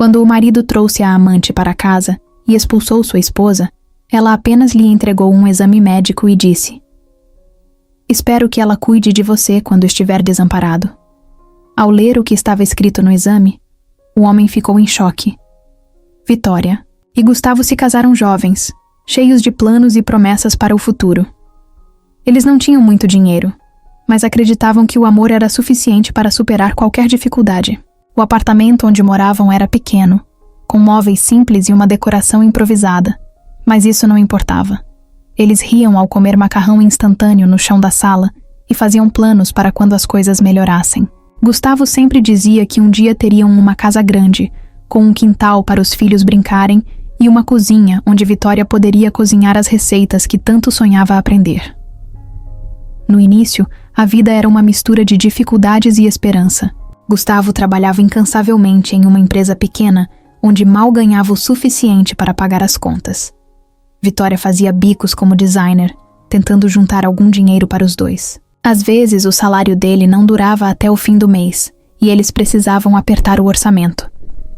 Quando o marido trouxe a amante para casa e expulsou sua esposa, ela apenas lhe entregou um exame médico e disse: "Espero que ela cuide de você quando estiver desamparado." Ao ler o que estava escrito no exame, o homem ficou em choque. Vitória e Gustavo se casaram jovens, cheios de planos e promessas para o futuro. Eles não tinham muito dinheiro, mas acreditavam que o amor era suficiente para superar qualquer dificuldade. O apartamento onde moravam era pequeno, com móveis simples e uma decoração improvisada, mas isso não importava. Eles riam ao comer macarrão instantâneo no chão da sala e faziam planos para quando as coisas melhorassem. Gustavo sempre dizia que um dia teriam uma casa grande, com um quintal para os filhos brincarem e uma cozinha onde Vitória poderia cozinhar as receitas que tanto sonhava aprender. No início, a vida era uma mistura de dificuldades e esperança. Gustavo trabalhava incansavelmente em uma empresa pequena, onde mal ganhava o suficiente para pagar as contas. Vitória fazia bicos como designer, tentando juntar algum dinheiro para os dois. Às vezes, o salário dele não durava até o fim do mês, e eles precisavam apertar o orçamento.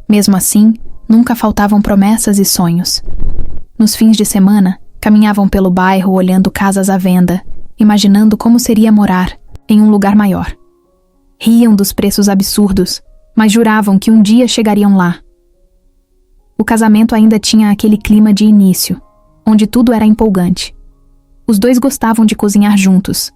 Mesmo assim, nunca faltavam promessas e sonhos. Nos fins de semana, caminhavam pelo bairro olhando casas à venda, imaginando como seria morar em um lugar maior. Riam dos preços absurdos, mas juravam que um dia chegariam lá. O casamento ainda tinha aquele clima de início, onde tudo era empolgante. Os dois gostavam de cozinhar juntos,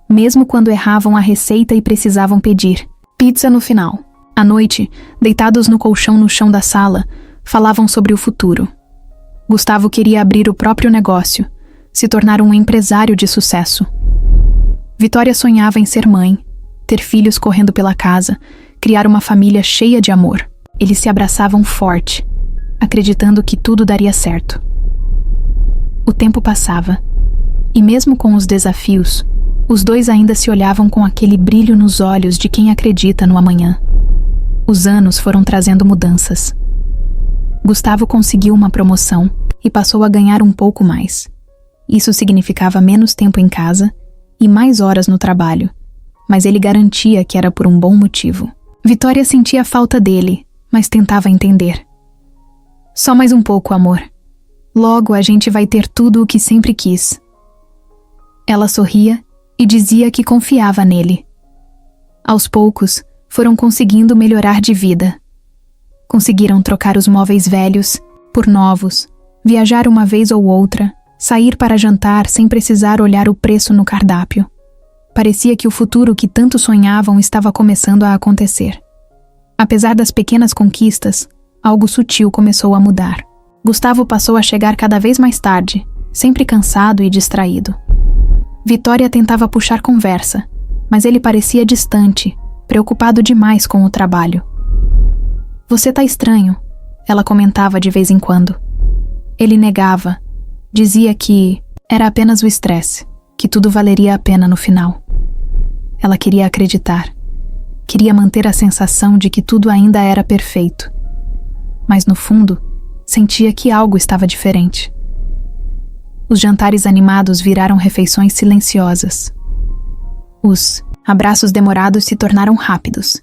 mesmo quando erravam a receita e precisavam pedir pizza no final. À noite, deitados no colchão no chão da sala, falavam sobre o futuro. Gustavo queria abrir o próprio negócio, se tornar um empresário de sucesso. Vitória sonhava em ser mãe, ter filhos correndo pela casa, criar uma família cheia de amor. Eles se abraçavam forte, acreditando que tudo daria certo. O tempo passava, e mesmo com os desafios, os dois ainda se olhavam com aquele brilho nos olhos de quem acredita no amanhã. Os anos foram trazendo mudanças. Gustavo conseguiu uma promoção e passou a ganhar um pouco mais. Isso significava menos tempo em casa e mais horas no trabalho, mas ele garantia que era por um bom motivo. Vitória sentia falta dele, mas tentava entender. "Só mais um pouco, amor. Logo a gente vai ter tudo o que sempre quis." Ela sorria e dizia que confiava nele. Aos poucos, foram conseguindo melhorar de vida. Conseguiram trocar os móveis velhos por novos, viajar uma vez ou outra, sair para jantar sem precisar olhar o preço no cardápio. Parecia que o futuro que tanto sonhavam estava começando a acontecer. Apesar das pequenas conquistas, algo sutil começou a mudar. Gustavo passou a chegar cada vez mais tarde, sempre cansado e distraído. Vitória tentava puxar conversa, mas ele parecia distante, preocupado demais com o trabalho. "Você tá estranho", ela comentava de vez em quando. Ele negava, dizia que era apenas o estresse, que tudo valeria a pena no final. Ela queria acreditar, queria manter a sensação de que tudo ainda era perfeito. Mas no fundo, sentia que algo estava diferente. Os jantares animados viraram refeições silenciosas. Os abraços demorados se tornaram rápidos.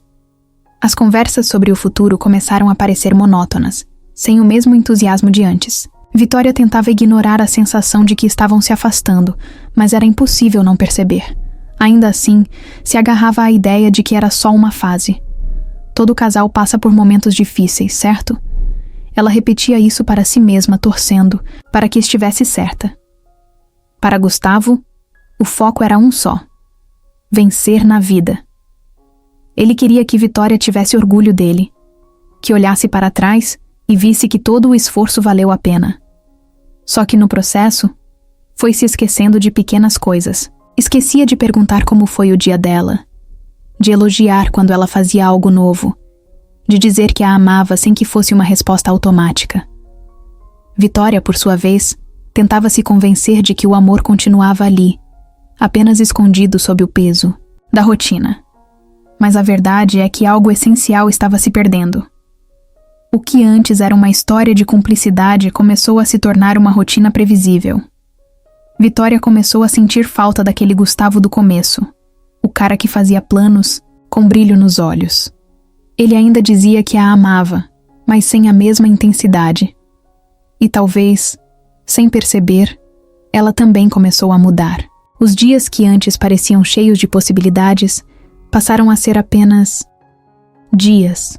As conversas sobre o futuro começaram a parecer monótonas, sem o mesmo entusiasmo de antes. Vitória tentava ignorar a sensação de que estavam se afastando, mas era impossível não perceber. Ainda assim, se agarrava à ideia de que era só uma fase. Todo casal passa por momentos difíceis, certo? Ela repetia isso para si mesma, torcendo para que estivesse certa. Para Gustavo, o foco era um só: vencer na vida. Ele queria que Vitória tivesse orgulho dele, que olhasse para trás e visse que todo o esforço valeu a pena. Só que no processo, foi se esquecendo de pequenas coisas. Esquecia de perguntar como foi o dia dela, de elogiar quando ela fazia algo novo, de dizer que a amava sem que fosse uma resposta automática. Vitória, por sua vez, tentava se convencer de que o amor continuava ali, apenas escondido sob o peso da rotina. Mas a verdade é que algo essencial estava se perdendo. O que antes era uma história de cumplicidade começou a se tornar uma rotina previsível. Vitória começou a sentir falta daquele Gustavo do começo, o cara que fazia planos com brilho nos olhos. Ele ainda dizia que a amava, mas sem a mesma intensidade. E talvez, sem perceber, ela também começou a mudar. Os dias que antes pareciam cheios de possibilidades passaram a ser apenas dias.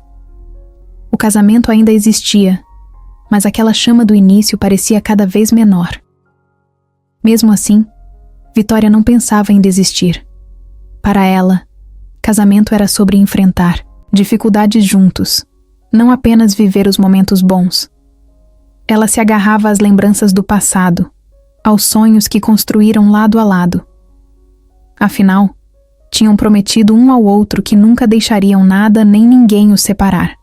O casamento ainda existia, mas aquela chama do início parecia cada vez menor. Mesmo assim, Vitória não pensava em desistir. Para ela, casamento era sobre enfrentar dificuldades juntos, não apenas viver os momentos bons. Ela se agarrava às lembranças do passado, aos sonhos que construíram lado a lado. Afinal, tinham prometido um ao outro que nunca deixariam nada nem ninguém os separar.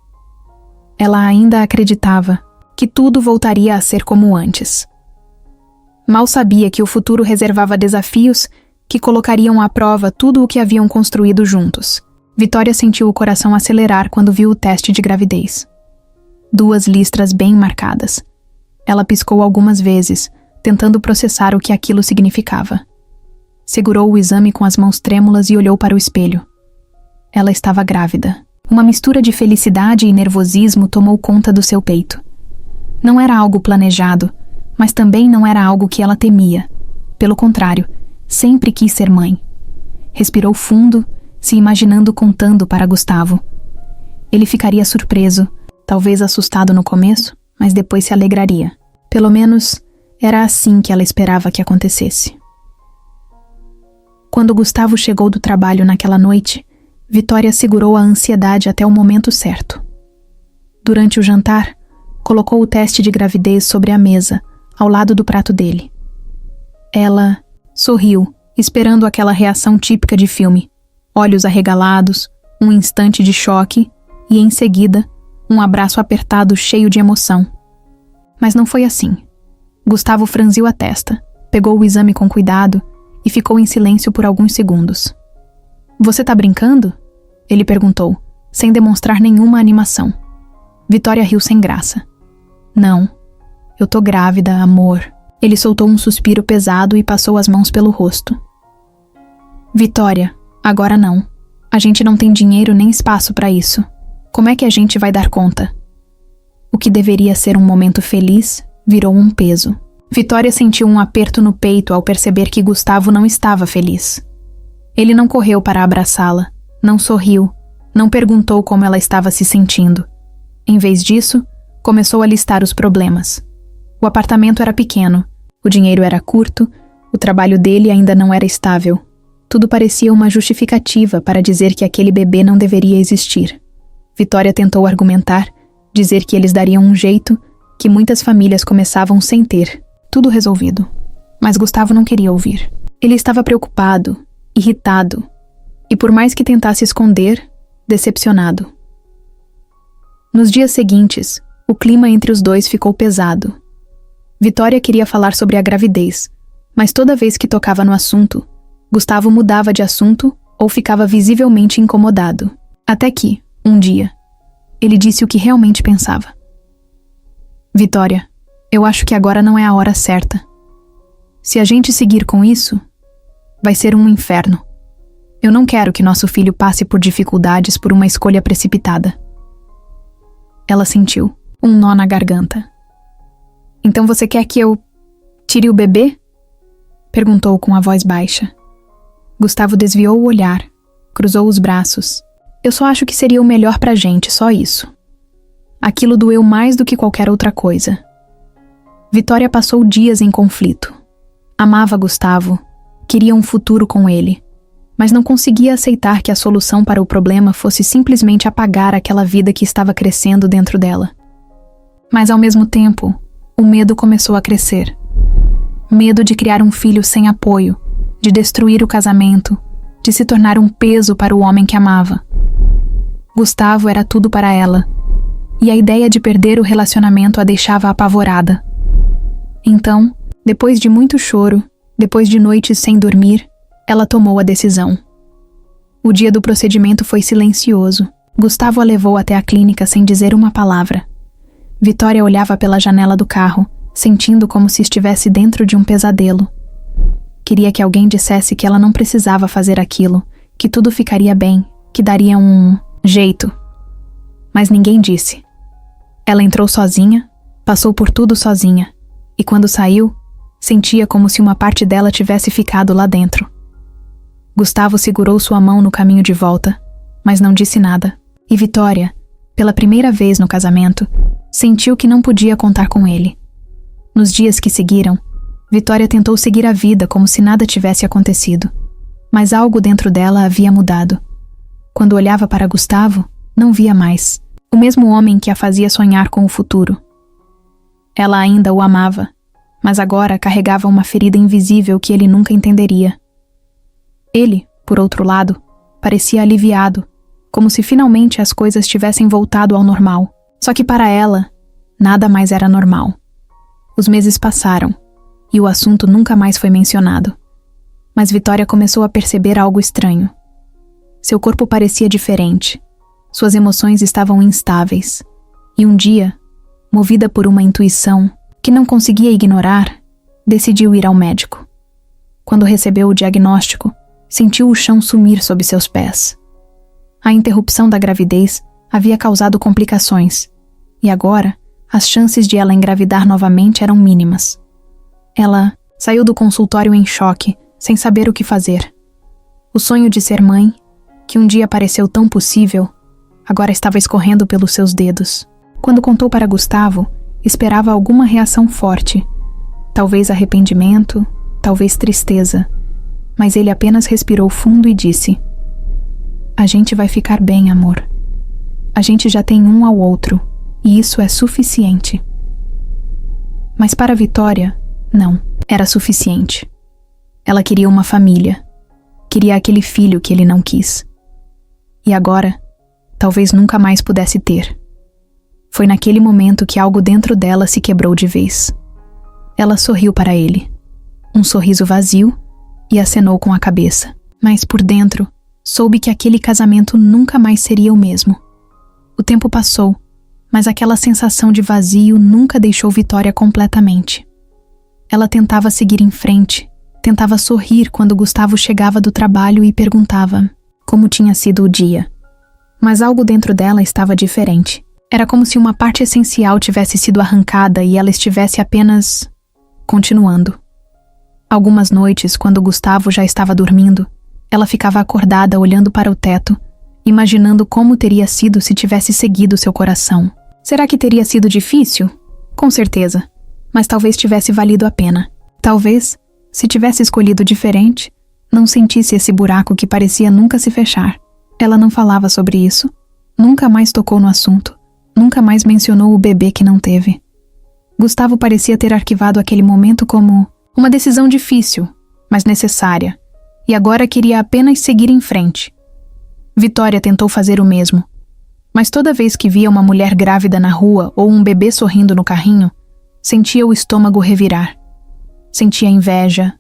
Ela ainda acreditava que tudo voltaria a ser como antes. Mal sabia que o futuro reservava desafios que colocariam à prova tudo o que haviam construído juntos. Vitória sentiu o coração acelerar quando viu o teste de gravidez. 2 listras bem marcadas. Ela piscou algumas vezes, tentando processar o que aquilo significava. Segurou o exame com as mãos trêmulas e olhou para o espelho. Ela estava grávida. Uma mistura de felicidade e nervosismo tomou conta do seu peito. Não era algo planejado, mas também não era algo que ela temia. Pelo contrário, sempre quis ser mãe. Respirou fundo, se imaginando contando para Gustavo. Ele ficaria surpreso, talvez assustado no começo, mas depois se alegraria. Pelo menos, era assim que ela esperava que acontecesse. Quando Gustavo chegou do trabalho naquela noite, Vitória segurou a ansiedade até o momento certo. Durante o jantar, colocou o teste de gravidez sobre a mesa, ao lado do prato dele. Ela sorriu, esperando aquela reação típica de filme. Olhos arregalados, um instante de choque e, em seguida, um abraço apertado cheio de emoção. Mas não foi assim. Gustavo franziu a testa, pegou o exame com cuidado e ficou em silêncio por alguns segundos. "Você tá brincando?" ele perguntou, sem demonstrar nenhuma animação. Vitória riu sem graça. "Não, eu tô grávida, amor." Ele soltou um suspiro pesado e passou as mãos pelo rosto. "Vitória, agora não. A gente não tem dinheiro nem espaço para isso. Como é que a gente vai dar conta?" O que deveria ser um momento feliz virou um peso. Vitória sentiu um aperto no peito ao perceber que Gustavo não estava feliz. Ele não correu para abraçá-la, não sorriu, não perguntou como ela estava se sentindo. Em vez disso, começou a listar os problemas. O apartamento era pequeno, o dinheiro era curto, o trabalho dele ainda não era estável. Tudo parecia uma justificativa para dizer que aquele bebê não deveria existir. Vitória tentou argumentar, dizer que eles dariam um jeito, que muitas famílias começavam sem ter, tudo resolvido. Mas Gustavo não queria ouvir. Ele estava preocupado, irritado, e por mais que tentasse esconder, decepcionado. Nos dias seguintes, o clima entre os dois ficou pesado. Vitória queria falar sobre a gravidez, mas toda vez que tocava no assunto, Gustavo mudava de assunto ou ficava visivelmente incomodado. Até que, um dia, ele disse o que realmente pensava. "Vitória, eu acho que agora não é a hora certa. Se a gente seguir com isso, vai ser um inferno. Eu não quero que nosso filho passe por dificuldades por uma escolha precipitada." Ela sentiu um nó na garganta. "Então você quer que eu tire o bebê?" perguntou com a voz baixa. Gustavo desviou o olhar, cruzou os braços. "Eu só acho que seria o melhor pra gente, só isso." Aquilo doeu mais do que qualquer outra coisa. Vitória passou dias em conflito. Amava Gustavo, queria um futuro com ele, mas não conseguia aceitar que a solução para o problema fosse simplesmente apagar aquela vida que estava crescendo dentro dela. Mas ao mesmo tempo, o medo começou a crescer. Medo de criar um filho sem apoio, de destruir o casamento, de se tornar um peso para o homem que amava. Gustavo era tudo para ela, e a ideia de perder o relacionamento a deixava apavorada. Então, depois de muito choro, depois de noites sem dormir, ela tomou a decisão. O dia do procedimento foi silencioso. Gustavo a levou até a clínica sem dizer uma palavra. Vitória olhava pela janela do carro, sentindo como se estivesse dentro de um pesadelo. Queria que alguém dissesse que ela não precisava fazer aquilo, que tudo ficaria bem, que daria um jeito. Mas ninguém disse. Ela entrou sozinha, passou por tudo sozinha, e quando saiu, sentia como se uma parte dela tivesse ficado lá dentro. Gustavo segurou sua mão no caminho de volta, mas não disse nada. E Vitória, pela primeira vez no casamento, sentiu que não podia contar com ele. Nos dias que seguiram, Vitória tentou seguir a vida como se nada tivesse acontecido, mas algo dentro dela havia mudado. Quando olhava para Gustavo, não via mais o mesmo homem que a fazia sonhar com o futuro. Ela ainda o amava, mas agora carregava uma ferida invisível que ele nunca entenderia. Ele, por outro lado, parecia aliviado, como se finalmente as coisas tivessem voltado ao normal. Só que para ela, nada mais era normal. Os meses passaram, e o assunto nunca mais foi mencionado. Mas Vitória começou a perceber algo estranho. Seu corpo parecia diferente, suas emoções estavam instáveis, e um dia, movida por uma intuição que não conseguia ignorar, decidiu ir ao médico. Quando recebeu o diagnóstico, sentiu o chão sumir sob seus pés. A interrupção da gravidez havia causado complicações, e agora as chances de ela engravidar novamente eram mínimas. Ela saiu do consultório em choque, sem saber o que fazer. O sonho de ser mãe, que um dia pareceu tão possível, agora estava escorrendo pelos seus dedos. Quando contou para Gustavo, esperava alguma reação forte. Talvez arrependimento, talvez tristeza. Mas ele apenas respirou fundo e disse: "A gente vai ficar bem, amor. A gente já tem um ao outro, e isso é suficiente." Mas para Vitória, não, era suficiente. Ela queria uma família. Queria aquele filho que ele não quis. E agora, talvez nunca mais pudesse ter. Foi naquele momento que algo dentro dela se quebrou de vez. Ela sorriu para ele. Um sorriso vazio, e acenou com a cabeça. Mas por dentro, soube que aquele casamento nunca mais seria o mesmo. O tempo passou, mas aquela sensação de vazio nunca deixou Vitória completamente. Ela tentava seguir em frente, tentava sorrir quando Gustavo chegava do trabalho e perguntava como tinha sido o dia. Mas algo dentro dela estava diferente. Era como se uma parte essencial tivesse sido arrancada e ela estivesse apenas continuando. Algumas noites, quando Gustavo já estava dormindo, ela ficava acordada olhando para o teto, imaginando como teria sido se tivesse seguido seu coração. Será que teria sido difícil? Com certeza, mas talvez tivesse valido a pena. Talvez, se tivesse escolhido diferente, não sentisse esse buraco que parecia nunca se fechar. Ela não falava sobre isso, nunca mais tocou no assunto, nunca mais mencionou o bebê que não teve. Gustavo parecia ter arquivado aquele momento como uma decisão difícil, mas necessária, e agora queria apenas seguir em frente. Vitória tentou fazer o mesmo, mas toda vez que via uma mulher grávida na rua ou um bebê sorrindo no carrinho, sentia o estômago revirar. Sentia inveja,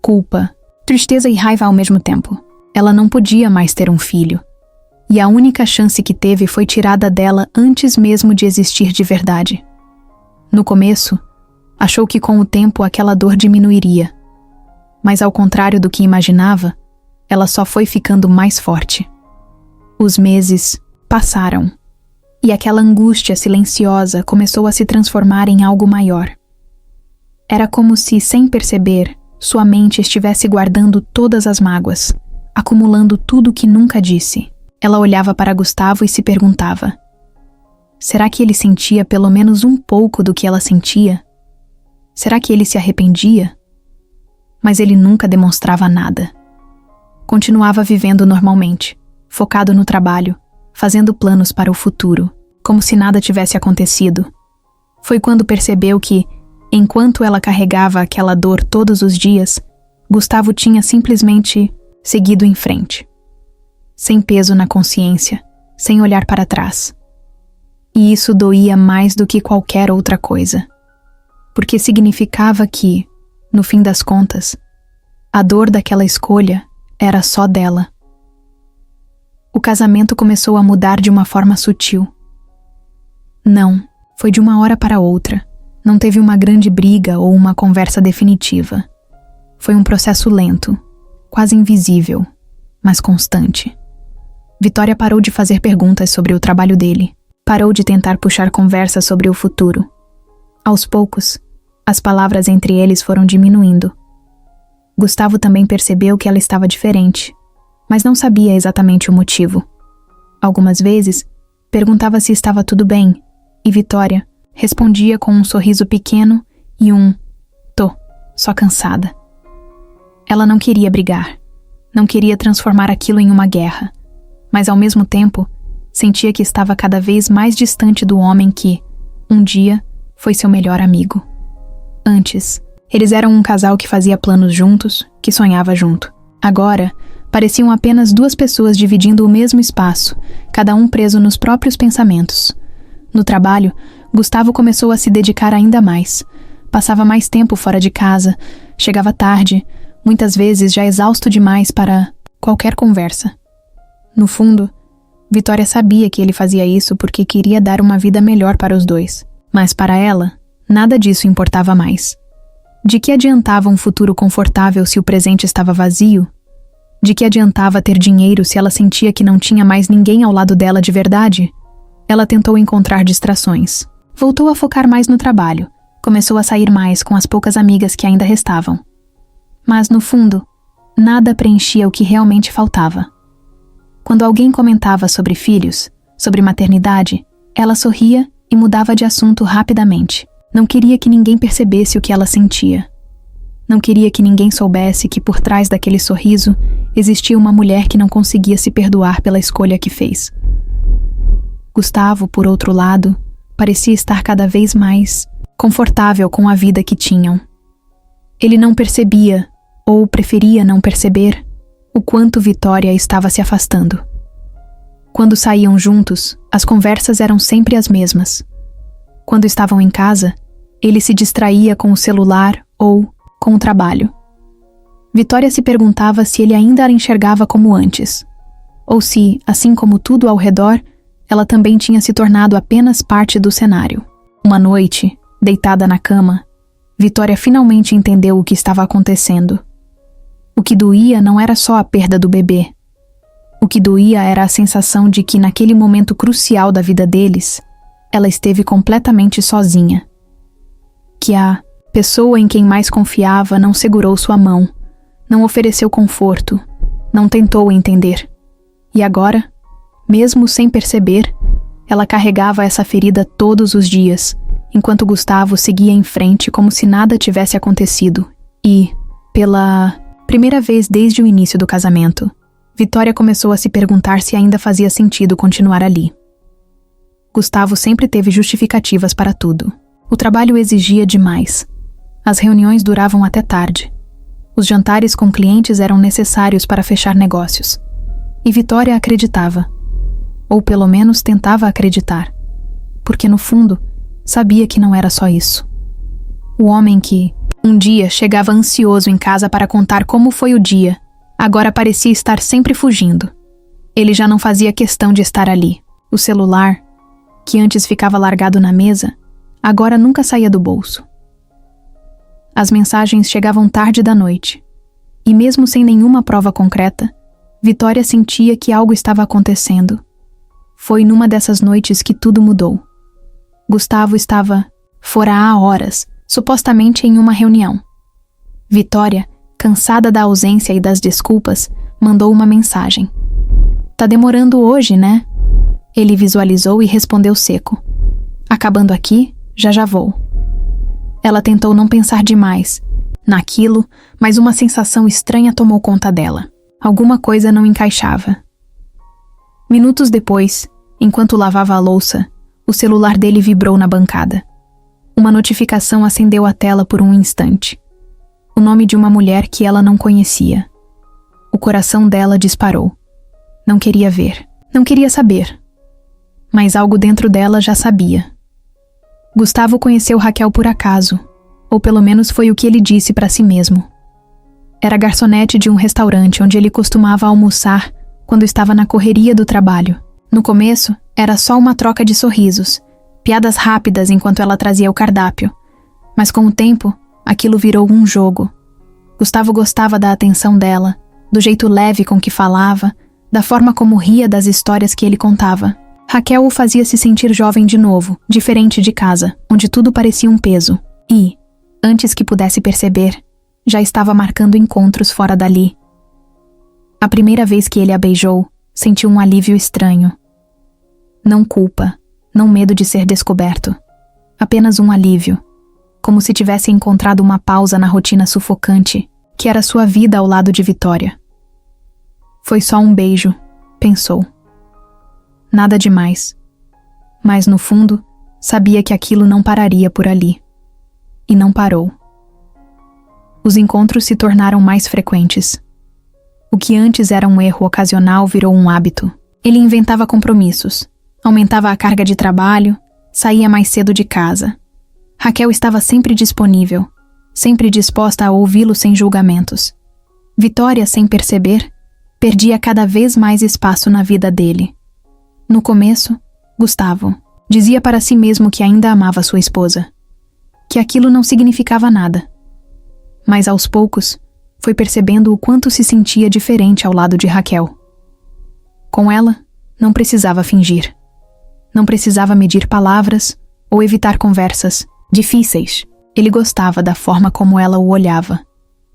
culpa, tristeza e raiva ao mesmo tempo. Ela não podia mais ter um filho, e a única chance que teve foi tirada dela antes mesmo de existir de verdade. No começo, achou que com o tempo aquela dor diminuiria, mas ao contrário do que imaginava, ela só foi ficando mais forte. Os meses passaram, e aquela angústia silenciosa começou a se transformar em algo maior. Era como se, sem perceber, sua mente estivesse guardando todas as mágoas, acumulando tudo que nunca disse. Ela olhava para Gustavo e se perguntava: será que ele sentia pelo menos um pouco do que ela sentia? Será que ele se arrependia? Mas ele nunca demonstrava nada. Continuava vivendo normalmente, focado no trabalho, fazendo planos para o futuro, como se nada tivesse acontecido. Foi quando percebeu que, enquanto ela carregava aquela dor todos os dias, Gustavo tinha simplesmente seguido em frente. Sem peso na consciência, sem olhar para trás. E isso doía mais do que qualquer outra coisa. Porque significava que, no fim das contas, a dor daquela escolha era só dela. O casamento começou a mudar de uma forma sutil. Não, foi de uma hora para outra. Não teve uma grande briga ou uma conversa definitiva. Foi um processo lento, quase invisível, mas constante. Vitória parou de fazer perguntas sobre o trabalho dele. Parou de tentar puxar conversa sobre o futuro. Aos poucos, as palavras entre eles foram diminuindo. Gustavo também percebeu que ela estava diferente, mas não sabia exatamente o motivo. Algumas vezes, perguntava se estava tudo bem, e Vitória respondia com um sorriso pequeno e um "tô, só cansada". Ela não queria brigar, não queria transformar aquilo em uma guerra, mas ao mesmo tempo, sentia que estava cada vez mais distante do homem que, um dia, foi seu melhor amigo. Antes, eles eram um casal que fazia planos juntos, que sonhava junto. Agora, pareciam apenas duas pessoas dividindo o mesmo espaço, cada um preso nos próprios pensamentos. No trabalho, Gustavo começou a se dedicar ainda mais. Passava mais tempo fora de casa, chegava tarde, muitas vezes já exausto demais para qualquer conversa. No fundo, Vitória sabia que ele fazia isso porque queria dar uma vida melhor para os dois. Mas para ela, nada disso importava mais. De que adiantava um futuro confortável se o presente estava vazio? De que adiantava ter dinheiro se ela sentia que não tinha mais ninguém ao lado dela de verdade? Ela tentou encontrar distrações. Voltou a focar mais no trabalho. Começou a sair mais com as poucas amigas que ainda restavam. Mas, no fundo, nada preenchia o que realmente faltava. Quando alguém comentava sobre filhos, sobre maternidade, ela sorria e mudava de assunto rapidamente. Não queria que ninguém percebesse o que ela sentia. Não queria que ninguém soubesse que por trás daquele sorriso existia uma mulher que não conseguia se perdoar pela escolha que fez. Gustavo, por outro lado, parecia estar cada vez mais confortável com a vida que tinham. Ele não percebia, ou preferia não perceber, o quanto Vitória estava se afastando. Quando saíam juntos, as conversas eram sempre as mesmas. Quando estavam em casa, ele se distraía com o celular ou com o trabalho. Vitória se perguntava se ele ainda a enxergava como antes, ou se, assim como tudo ao redor, ela também tinha se tornado apenas parte do cenário. Uma noite, deitada na cama, Vitória finalmente entendeu o que estava acontecendo. O que doía não era só a perda do bebê. O que doía era a sensação de que, naquele momento crucial da vida deles, ela esteve completamente sozinha. Que a pessoa em quem mais confiava não segurou sua mão, não ofereceu conforto, não tentou entender. E agora, mesmo sem perceber, ela carregava essa ferida todos os dias, enquanto Gustavo seguia em frente como se nada tivesse acontecido. E, pela primeira vez desde o início do casamento, Vitória começou a se perguntar se ainda fazia sentido continuar ali. Gustavo sempre teve justificativas para tudo. O trabalho exigia demais. As reuniões duravam até tarde. Os jantares com clientes eram necessários para fechar negócios. E Vitória acreditava. Ou pelo menos tentava acreditar. Porque no fundo, sabia que não era só isso. O homem que, um dia, chegava ansioso em casa para contar como foi o dia, agora parecia estar sempre fugindo. Ele já não fazia questão de estar ali. O celular, que antes ficava largado na mesa, agora nunca saía do bolso. As mensagens chegavam tarde da noite, e mesmo sem nenhuma prova concreta, Vitória sentia que algo estava acontecendo. Foi numa dessas noites que tudo mudou. Gustavo estava fora há horas, supostamente em uma reunião. Vitória, cansada da ausência e das desculpas, mandou uma mensagem. "Tá demorando hoje, né?" Ele visualizou e respondeu seco. "Acabando aqui, já vou." Ela tentou não pensar demais naquilo, mas uma sensação estranha tomou conta dela. Alguma coisa não encaixava. Minutos depois, enquanto lavava a louça, o celular dele vibrou na bancada. Uma notificação acendeu a tela por um instante. O nome de uma mulher que ela não conhecia. O coração dela disparou. Não queria ver, não queria saber. Mas algo dentro dela já sabia. Gustavo conheceu Raquel por acaso, ou pelo menos foi o que ele disse para si mesmo. Era garçonete de um restaurante onde ele costumava almoçar quando estava na correria do trabalho. No começo, era só uma troca de sorrisos, piadas rápidas enquanto ela trazia o cardápio. Mas com o tempo, aquilo virou um jogo. Gustavo gostava da atenção dela, do jeito leve com que falava, da forma como ria das histórias que ele contava. Raquel o fazia se sentir jovem de novo, diferente de casa, onde tudo parecia um peso. E, antes que pudesse perceber, já estava marcando encontros fora dali. A primeira vez que ele a beijou, sentiu um alívio estranho. Não culpa, não medo de ser descoberto. Apenas um alívio, como se tivesse encontrado uma pausa na rotina sufocante, que era sua vida ao lado de Vitória. Foi só um beijo, pensou. Nada demais. Mas no fundo, sabia que aquilo não pararia por ali. E não parou. Os encontros se tornaram mais frequentes. O que antes era um erro ocasional virou um hábito. Ele inventava compromissos, aumentava a carga de trabalho, saía mais cedo de casa. Raquel estava sempre disponível, sempre disposta a ouvi-lo sem julgamentos. Vitória, sem perceber, perdia cada vez mais espaço na vida dele. No começo, Gustavo dizia para si mesmo que ainda amava sua esposa, que aquilo não significava nada. Mas aos poucos, foi percebendo o quanto se sentia diferente ao lado de Raquel. Com ela, não precisava fingir. Não precisava medir palavras ou evitar conversas difíceis. Ele gostava da forma como ela o olhava,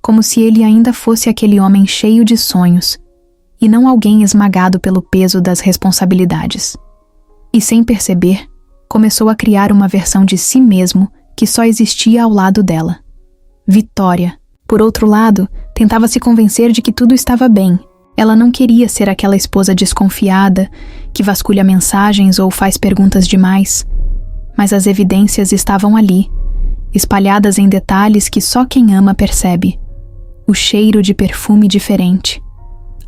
como se ele ainda fosse aquele homem cheio de sonhos, e não alguém esmagado pelo peso das responsabilidades. E sem perceber, começou a criar uma versão de si mesmo que só existia ao lado dela. Vitória, por outro lado, tentava se convencer de que tudo estava bem. Ela não queria ser aquela esposa desconfiada, que vasculha mensagens ou faz perguntas demais. Mas as evidências estavam ali, espalhadas em detalhes que só quem ama percebe. O cheiro de perfume diferente.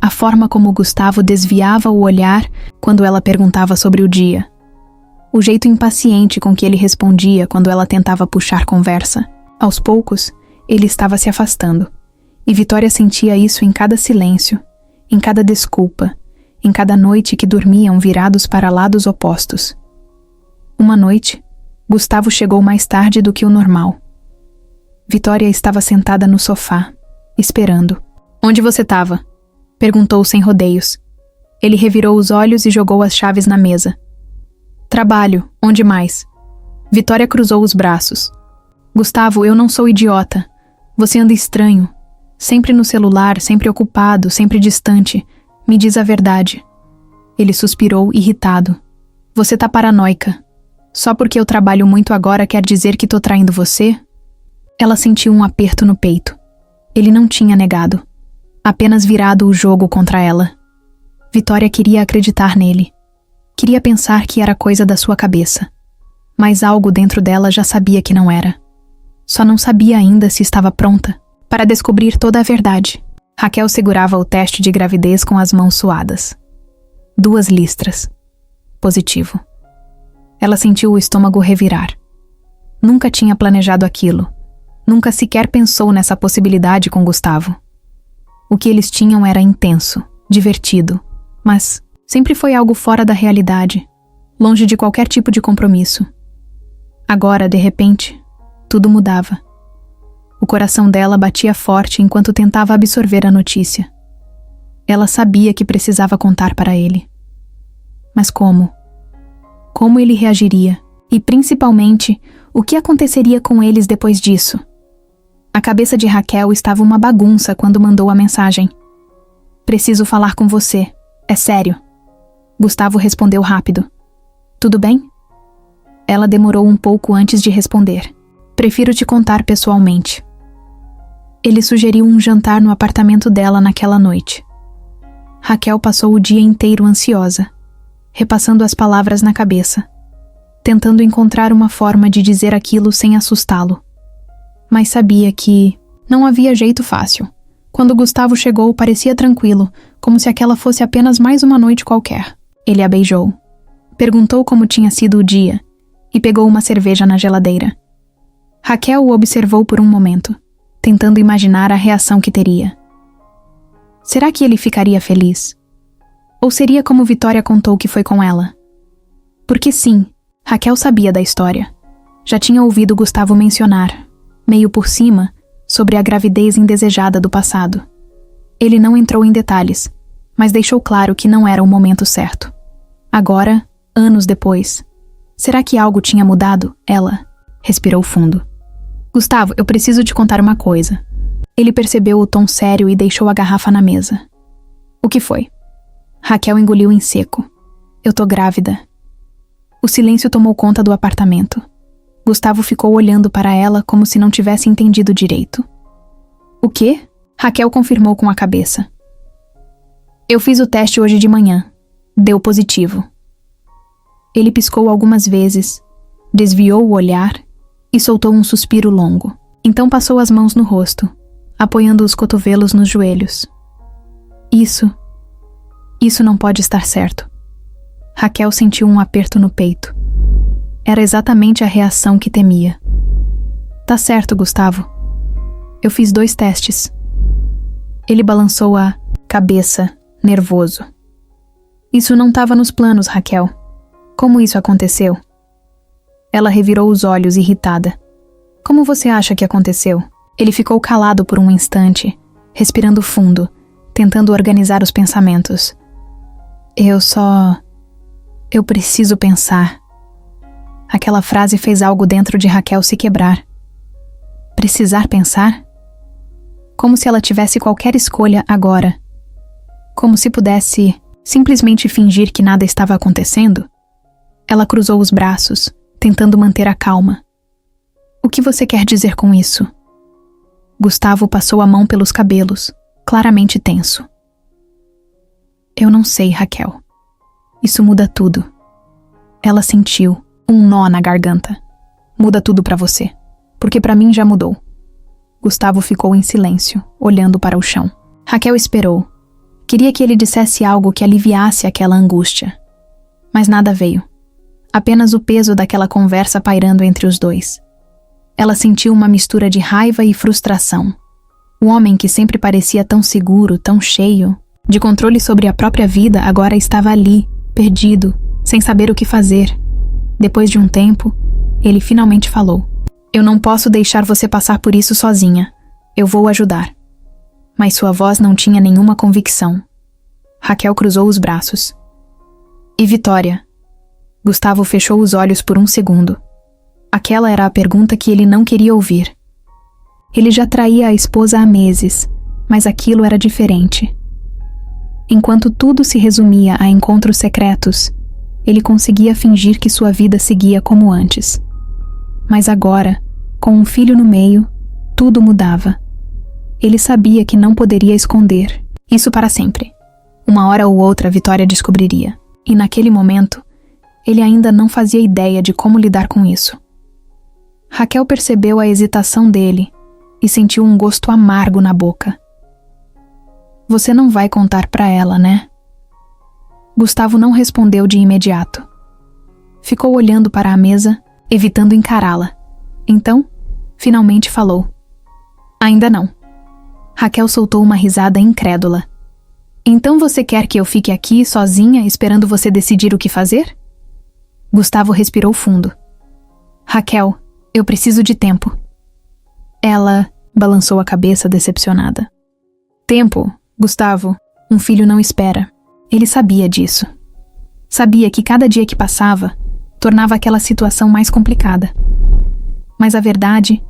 A forma como Gustavo desviava o olhar quando ela perguntava sobre o dia. O jeito impaciente com que ele respondia quando ela tentava puxar conversa. Aos poucos, ele estava se afastando. E Vitória sentia isso em cada silêncio, em cada desculpa, em cada noite que dormiam virados para lados opostos. Uma noite, Gustavo chegou mais tarde do que o normal. Vitória estava sentada no sofá, esperando. "Onde você estava?" perguntou sem rodeios. Ele revirou os olhos e jogou as chaves na mesa. "Trabalho, onde mais?" Vitória cruzou os braços. "Gustavo, eu não sou idiota. Você anda estranho. Sempre no celular, sempre ocupado, sempre distante. Me diz a verdade." Ele suspirou, irritado. "Você tá paranoica. Só porque eu trabalho muito agora quer dizer que tô traindo você?" Ela sentiu um aperto no peito. Ele não tinha negado. Apenas virado o jogo contra ela. Vitória queria acreditar nele. Queria pensar que era coisa da sua cabeça. Mas algo dentro dela já sabia que não era. Só não sabia ainda se estava pronta para descobrir toda a verdade. Raquel segurava o teste de gravidez com as mãos suadas. 2 listras. Positivo. Ela sentiu o estômago revirar. Nunca tinha planejado aquilo. Nunca sequer pensou nessa possibilidade com Gustavo. O que eles tinham era intenso, divertido, mas sempre foi algo fora da realidade, longe de qualquer tipo de compromisso. Agora, de repente, tudo mudava. O coração dela batia forte enquanto tentava absorver a notícia. Ela sabia que precisava contar para ele. Mas como? Como ele reagiria? E, principalmente, o que aconteceria com eles depois disso? A cabeça de Raquel estava uma bagunça quando mandou a mensagem. "Preciso falar com você. É sério." Gustavo respondeu rápido. "Tudo bem?" Ela demorou um pouco antes de responder. "Prefiro te contar pessoalmente." Ele sugeriu um jantar no apartamento dela naquela noite. Raquel passou o dia inteiro ansiosa, repassando as palavras na cabeça, tentando encontrar uma forma de dizer aquilo sem assustá-lo. Mas sabia que não havia jeito fácil. Quando Gustavo chegou, parecia tranquilo, como se aquela fosse apenas mais uma noite qualquer. Ele a beijou. Perguntou como tinha sido o dia e pegou uma cerveja na geladeira. Raquel o observou por um momento, tentando imaginar a reação que teria. Será que ele ficaria feliz? Ou seria como Vitória contou que foi com ela? Porque sim, Raquel sabia da história. Já tinha ouvido Gustavo mencionar, meio por cima, sobre a gravidez indesejada do passado. Ele não entrou em detalhes, mas deixou claro que não era o momento certo. Agora, Anos depois. Será que algo tinha mudado? Ela respirou fundo. Gustavo, eu preciso te contar uma coisa. Ele percebeu o tom sério e deixou a garrafa na mesa. O que foi? Raquel engoliu em seco. Eu tô grávida. O silêncio tomou conta do apartamento. Gustavo ficou olhando para ela como se não tivesse entendido direito. O quê? Raquel confirmou com a cabeça. Eu fiz o teste hoje de manhã. Deu positivo. Ele piscou algumas vezes, desviou o olhar e soltou um suspiro longo. Então passou as mãos no rosto, apoiando os cotovelos nos joelhos. Isso não pode estar certo. Raquel sentiu um aperto no peito. Era exatamente a reação que temia. Tá certo, Gustavo. Eu fiz 2 testes. Ele balançou a cabeça, nervoso. Isso não estava nos planos, Raquel. Como isso aconteceu? Ela revirou os olhos, irritada. Como você acha que aconteceu? Ele ficou calado por um instante, respirando fundo, tentando organizar os pensamentos. Eu preciso pensar. Aquela frase fez algo dentro de Raquel se quebrar. Precisar pensar? Como se ela tivesse qualquer escolha agora. Como se pudesse simplesmente fingir que nada estava acontecendo. Ela cruzou os braços, tentando manter a calma. O que você quer dizer com isso? Gustavo passou a mão pelos cabelos, claramente tenso. Eu não sei, Raquel. Isso muda tudo. Ela sentiu um nó na garganta. Muda tudo pra você, porque pra mim já mudou. Gustavo ficou em silêncio, olhando para o chão. Raquel esperou. Queria que ele dissesse algo que aliviasse aquela angústia. Mas nada veio. Apenas o peso daquela conversa pairando entre os dois. Ela sentiu uma mistura de raiva e frustração. O homem que sempre parecia tão seguro, tão cheio de controle sobre a própria vida, agora estava ali, perdido, sem saber o que fazer. Depois de um tempo, ele finalmente falou: Eu não posso deixar você passar por isso sozinha. Eu vou ajudar. Mas sua voz não tinha nenhuma convicção. Raquel cruzou os braços. E Vitória? Gustavo fechou os olhos por um segundo. Aquela era a pergunta que ele não queria ouvir. Ele já traía a esposa há meses, mas aquilo era diferente. Enquanto tudo se resumia a encontros secretos, ele conseguia fingir que sua vida seguia como antes. Mas agora, com um filho no meio, tudo mudava. Ele sabia que não poderia esconder isso para sempre. Uma hora ou outra, Vitória descobriria. E naquele momento, ele ainda não fazia ideia de como lidar com isso. Raquel percebeu a hesitação dele e sentiu um gosto amargo na boca. Você não vai contar para ela, né? Gustavo não respondeu de imediato. Ficou olhando para a mesa, evitando encará-la. Então, finalmente falou. Ainda não. Raquel soltou uma risada incrédula. Então você quer que eu fique aqui sozinha esperando você decidir o que fazer? Gustavo respirou fundo. Raquel, eu preciso de tempo. Ela balançou a cabeça decepcionada. Tempo, Gustavo, um filho não espera. Ele sabia disso. Sabia que cada dia que passava tornava aquela situação mais complicada. Mas a verdade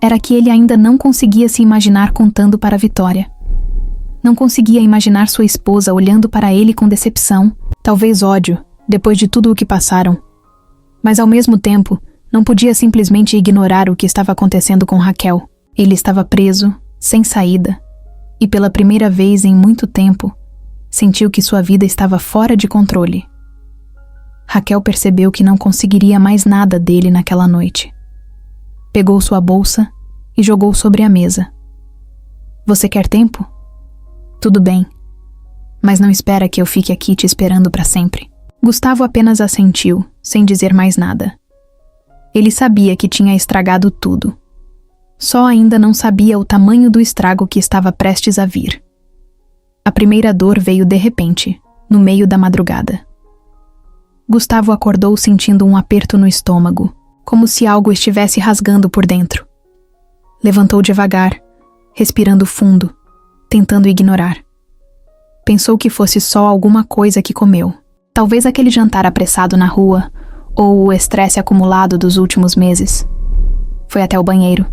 era que ele ainda não conseguia se imaginar contando para Vitória. Não conseguia imaginar sua esposa olhando para ele com decepção, talvez ódio, depois de tudo o que passaram. Mas ao mesmo tempo, não podia simplesmente ignorar o que estava acontecendo com Raquel. Ele estava preso, sem saída, e pela primeira vez em muito tempo, sentiu que sua vida estava fora de controle. Raquel percebeu que não conseguiria mais nada dele naquela noite. Pegou sua bolsa e jogou sobre a mesa. Você quer tempo? Tudo bem, mas não espera que eu fique aqui te esperando para sempre. Gustavo apenas assentiu, sem dizer mais nada. Ele sabia que tinha estragado tudo. Só ainda não sabia o tamanho do estrago que estava prestes a vir. A primeira dor veio de repente, no meio da madrugada. Gustavo acordou sentindo um aperto no estômago, como se algo estivesse rasgando por dentro. Levantou devagar, respirando fundo, tentando ignorar. Pensou que fosse só alguma coisa que comeu. Talvez aquele jantar apressado na rua, ou o estresse acumulado dos últimos meses. Foi até o banheiro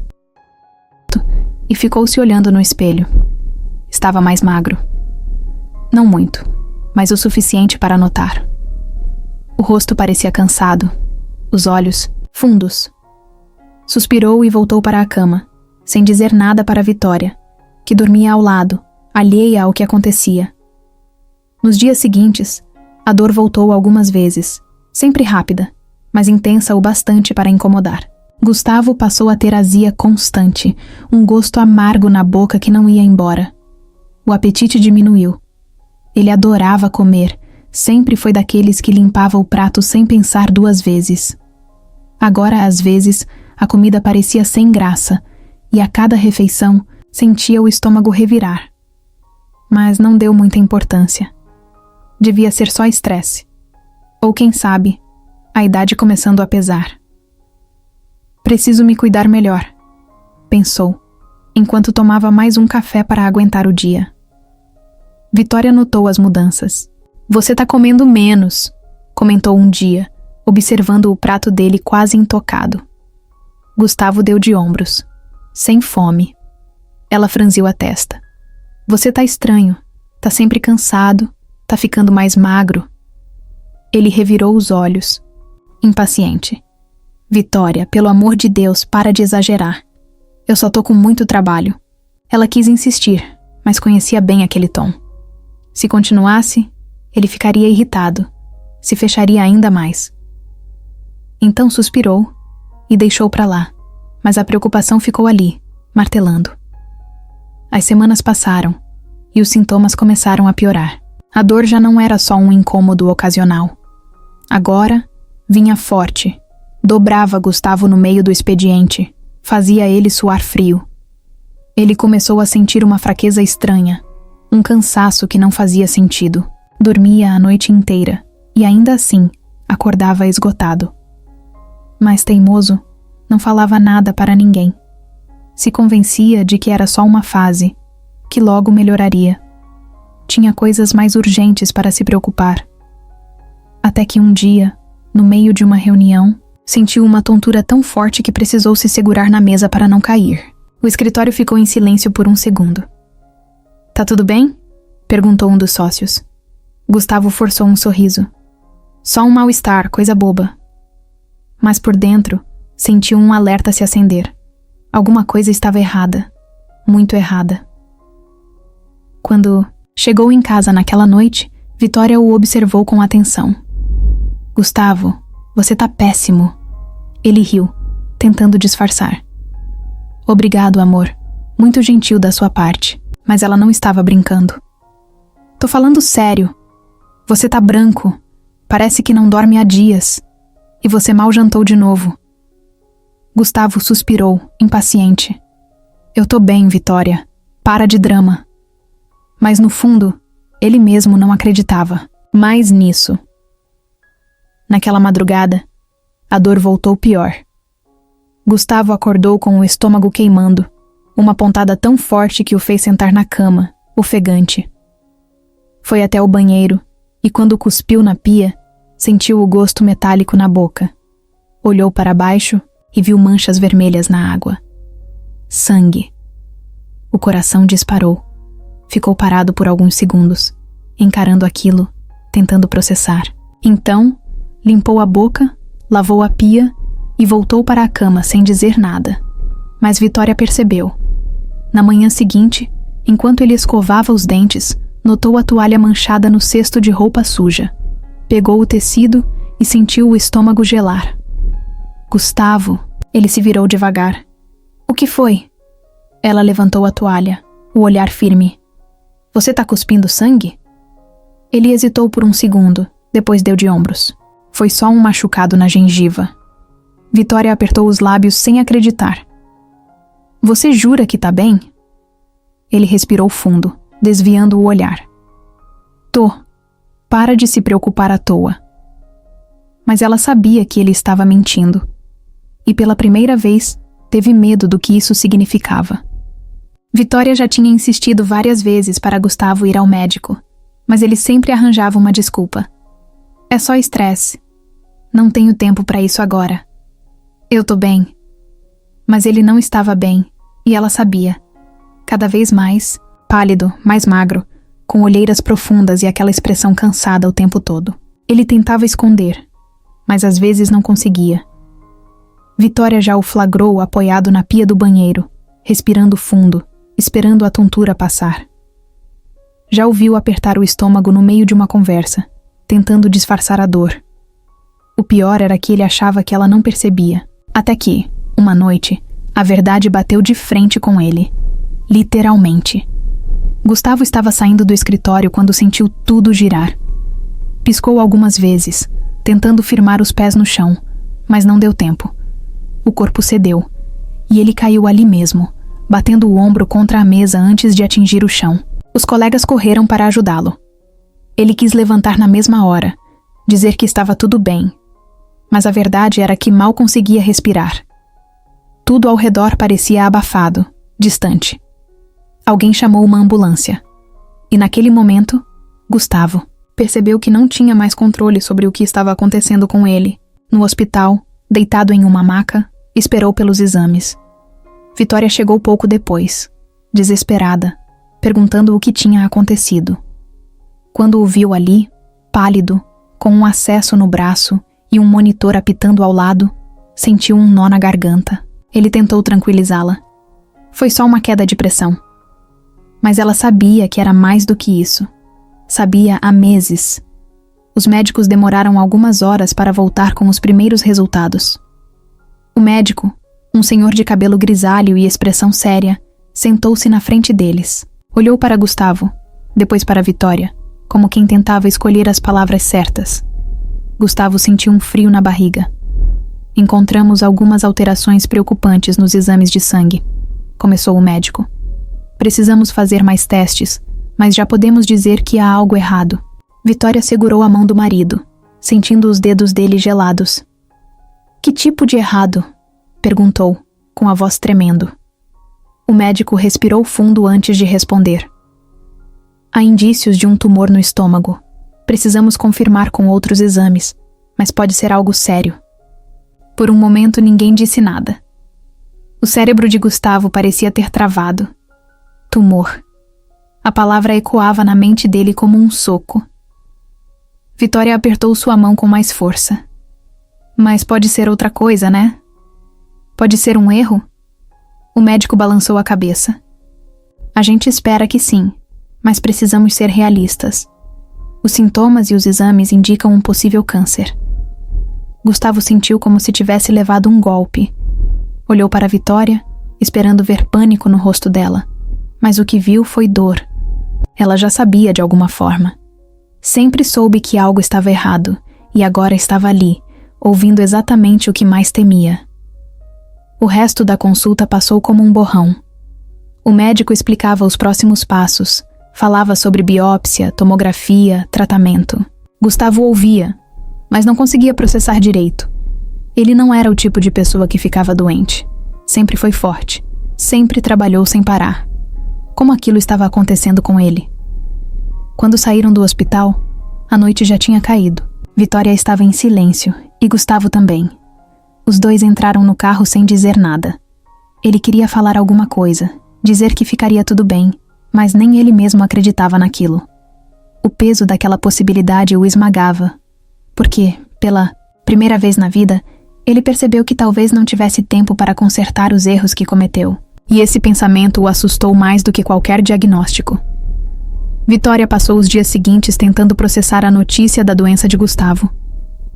e ficou se olhando no espelho. Estava mais magro. Não muito, mas o suficiente para notar. O rosto parecia cansado, os olhos fundos. Suspirou e voltou para a cama, sem dizer nada para Vitória, que dormia ao lado, alheia ao que acontecia. Nos dias seguintes, a dor voltou algumas vezes, sempre rápida, mas intensa o bastante para incomodar. Gustavo passou a ter azia constante, um gosto amargo na boca que não ia embora. O apetite diminuiu. Ele adorava comer, sempre foi daqueles que limpava o prato sem pensar 2 vezes. Agora, às vezes, a comida parecia sem graça, e a cada refeição sentia o estômago revirar. Mas não deu muita importância. Devia ser só estresse. Ou quem sabe, a idade começando a pesar. Preciso me cuidar melhor, pensou, enquanto tomava mais um café para aguentar o dia. Vitória notou as mudanças. Você tá comendo menos, comentou um dia, observando o prato dele quase intocado. Gustavo deu de ombros. Sem fome. Ela franziu a testa. Você tá estranho, tá sempre cansado, tá ficando mais magro. Ele revirou os olhos, impaciente. Vitória, pelo amor de Deus, para de exagerar. Eu só tô com muito trabalho. Ela quis insistir, mas conhecia bem aquele tom. Se continuasse, ele ficaria irritado, se fecharia ainda mais. Então suspirou e deixou pra lá, mas a preocupação ficou ali, martelando. As semanas passaram e os sintomas começaram a piorar. A dor já não era só um incômodo ocasional. Agora, vinha forte, dobrava Gustavo no meio do expediente, fazia ele suar frio. Ele começou a sentir uma fraqueza estranha, um cansaço que não fazia sentido. Dormia a noite inteira e ainda assim acordava esgotado. Mas teimoso, não falava nada para ninguém. Se convencia de que era só uma fase, que logo melhoraria. Tinha coisas mais urgentes para se preocupar. Até que um dia, no meio de uma reunião, sentiu uma tontura tão forte que precisou se segurar na mesa para não cair. O escritório ficou em silêncio por um segundo. Tá tudo bem? Perguntou um dos sócios. Gustavo forçou um sorriso. Só um mal-estar, coisa boba. Mas por dentro, sentiu um alerta se acender. Alguma coisa estava errada. Muito errada. Quando chegou em casa naquela noite, Vitória o observou com atenção. Gustavo, você tá péssimo. Ele riu, tentando disfarçar. Obrigado, amor. Muito gentil da sua parte. Mas ela não estava brincando. Tô falando sério. Você tá branco. Parece que não dorme há dias. E você mal jantou de novo. Gustavo suspirou, impaciente. Eu tô bem, Vitória. Para de drama. Mas no fundo, ele mesmo não acreditava mais nisso. Naquela madrugada, a dor voltou pior. Gustavo acordou com o estômago queimando, uma pontada tão forte que o fez sentar na cama, ofegante. Foi até o banheiro e quando cuspiu na pia, sentiu o gosto metálico na boca. Olhou para baixo e viu manchas vermelhas na água. Sangue. O coração disparou. Ficou parado por alguns segundos, encarando aquilo, tentando processar. Então, limpou a boca, lavou a pia e voltou para a cama sem dizer nada. Mas Vitória percebeu. Na manhã seguinte, enquanto ele escovava os dentes, notou a toalha manchada no cesto de roupa suja. Pegou o tecido e sentiu o estômago gelar. Gustavo, ele se virou devagar. O que foi? Ela levantou a toalha, o olhar firme. Você tá cuspindo sangue? Ele hesitou por um segundo, depois deu de ombros. Foi só um machucado na gengiva. Vitória apertou os lábios sem acreditar. Você jura que tá bem? Ele respirou fundo, desviando o olhar. Tô. Para de se preocupar à toa. Mas ela sabia que ele estava mentindo. E pela primeira vez, teve medo do que isso significava. Vitória já tinha insistido várias vezes para Gustavo ir ao médico, mas ele sempre arranjava uma desculpa. É só estresse. Não tenho tempo para isso agora. Eu tô bem. Mas ele não estava bem, e ela sabia. Cada vez mais, pálido, mais magro, com olheiras profundas e aquela expressão cansada o tempo todo. Ele tentava esconder, mas às vezes não conseguia. Vitória já o flagrou apoiado na pia do banheiro, respirando fundo, esperando a tontura passar. Já o viu apertar o estômago no meio de uma conversa, tentando disfarçar a dor. O pior era que ele achava que ela não percebia, até que, uma noite, a verdade bateu de frente com ele. Literalmente. Gustavo estava saindo do escritório quando sentiu tudo girar. Piscou algumas vezes, tentando firmar os pés no chão, mas não deu tempo. O corpo cedeu, e ele caiu ali mesmo, batendo o ombro contra a mesa antes de atingir o chão. Os colegas correram para ajudá-lo. Ele quis levantar na mesma hora, dizer que estava tudo bem, mas a verdade era que mal conseguia respirar. Tudo ao redor parecia abafado, distante. Alguém chamou uma ambulância. E naquele momento, Gustavo percebeu que não tinha mais controle sobre o que estava acontecendo com ele. No hospital, deitado em uma maca, esperou pelos exames. Vitória chegou pouco depois, desesperada, perguntando o que tinha acontecido. Quando o viu ali, pálido, com um acesso no braço e um monitor apitando ao lado, sentiu um nó na garganta. Ele tentou tranquilizá-la. Foi só uma queda de pressão. Mas ela sabia que era mais do que isso. Sabia há meses. Os médicos demoraram algumas horas para voltar com os primeiros resultados. O médico, um senhor de cabelo grisalho e expressão séria, sentou-se na frente deles. Olhou para Gustavo, depois para Vitória, como quem tentava escolher as palavras certas. Gustavo sentiu um frio na barriga. Encontramos algumas alterações preocupantes nos exames de sangue, começou o médico. Precisamos fazer mais testes, mas já podemos dizer que há algo errado. Vitória segurou a mão do marido, sentindo os dedos dele gelados. Que tipo de errado? Perguntou, com a voz tremendo. O médico respirou fundo antes de responder. Há indícios de um tumor no estômago. Precisamos confirmar com outros exames, mas pode ser algo sério. Por um momento ninguém disse nada. O cérebro de Gustavo parecia ter travado. Tumor. A palavra ecoava na mente dele como um soco. Vitória apertou sua mão com mais força. Mas pode ser outra coisa, né? Pode ser um erro? O médico balançou a cabeça. A gente espera que sim, mas precisamos ser realistas. Os sintomas e os exames indicam um possível câncer. Gustavo sentiu como se tivesse levado um golpe. Olhou para Vitória, esperando ver pânico no rosto dela. Mas o que viu foi dor. Ela já sabia de alguma forma. Sempre soube que algo estava errado, e agora estava ali, ouvindo exatamente o que mais temia. O resto da consulta passou como um borrão. O médico explicava os próximos passos, falava sobre biópsia, tomografia, tratamento. Gustavo ouvia, mas não conseguia processar direito. Ele não era o tipo de pessoa que ficava doente. Sempre foi forte, sempre trabalhou sem parar. Como aquilo estava acontecendo com ele? Quando saíram do hospital, a noite já tinha caído. Vitória estava em silêncio, e Gustavo também. Os dois entraram no carro sem dizer nada. Ele queria falar alguma coisa, dizer que ficaria tudo bem, mas nem ele mesmo acreditava naquilo. O peso daquela possibilidade o esmagava, porque, pela primeira vez na vida, ele percebeu que talvez não tivesse tempo para consertar os erros que cometeu. E esse pensamento o assustou mais do que qualquer diagnóstico. Vitória passou os dias seguintes tentando processar a notícia da doença de Gustavo.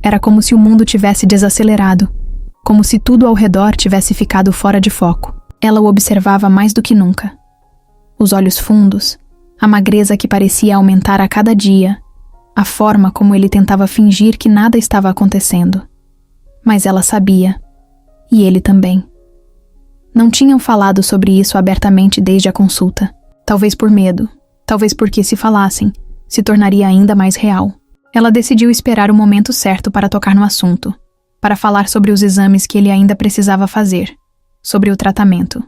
Era como se o mundo tivesse desacelerado, como se tudo ao redor tivesse ficado fora de foco. Ela o observava mais do que nunca. Os olhos fundos, a magreza que parecia aumentar a cada dia, a forma como ele tentava fingir que nada estava acontecendo. Mas ela sabia, e ele também. Não tinham falado sobre isso abertamente desde a consulta. Talvez por medo, talvez porque se falassem, se tornaria ainda mais real. Ela decidiu esperar o momento certo para tocar no assunto, para falar sobre os exames que ele ainda precisava fazer, sobre o tratamento.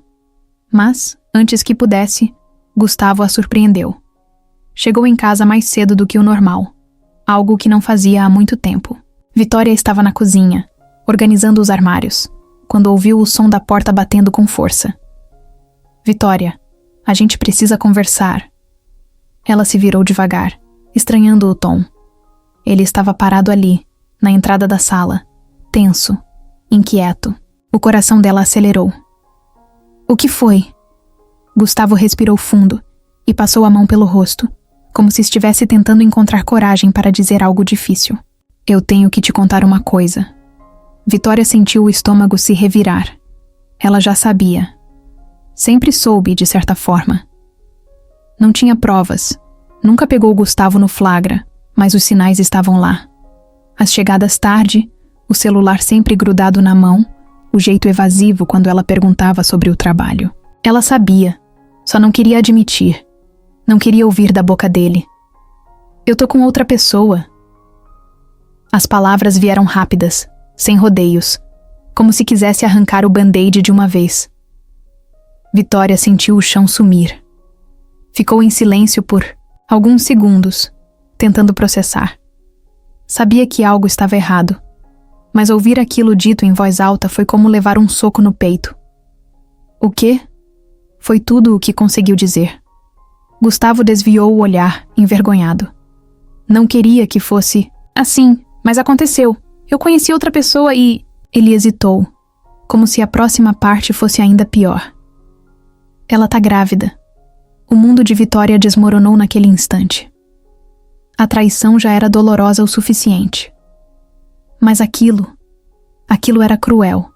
Mas, antes que pudesse, Gustavo a surpreendeu. Chegou em casa mais cedo do que o normal. algo que não fazia há muito tempo. Vitória estava na cozinha, organizando os armários, quando ouviu o som da porta batendo com força. Vitória, a gente precisa conversar. Ela se virou devagar, estranhando o tom. Ele estava parado ali, na entrada da sala, tenso, inquieto. O coração dela acelerou. O que foi? Gustavo respirou fundo e passou a mão pelo rosto, como se estivesse tentando encontrar coragem para dizer algo difícil. Eu tenho que te contar uma coisa. Vitória sentiu o estômago se revirar. Ela já sabia. Sempre soube, de certa forma. Não tinha provas. Nunca pegou Gustavo no flagra, mas os sinais estavam lá. As chegadas tarde, o celular sempre grudado na mão, o jeito evasivo quando ela perguntava sobre o trabalho. Ela sabia, só não queria admitir. Não queria ouvir da boca dele. Eu tô com outra pessoa. As palavras vieram rápidas, sem rodeios, como se quisesse arrancar o band-aid de uma vez. Vitória sentiu o chão sumir. Ficou em silêncio por alguns segundos, tentando processar. Sabia que algo estava errado, mas ouvir aquilo dito em voz alta foi como levar um soco no peito. O quê? Foi tudo o que conseguiu dizer. Gustavo desviou o olhar, envergonhado. Não queria que fosse assim, mas aconteceu. Eu conheci outra pessoa e... Ele hesitou, como se a próxima parte fosse ainda pior. Ela tá grávida. O mundo de Vitória desmoronou naquele instante. A traição já era dolorosa o suficiente. Mas aquilo era cruel.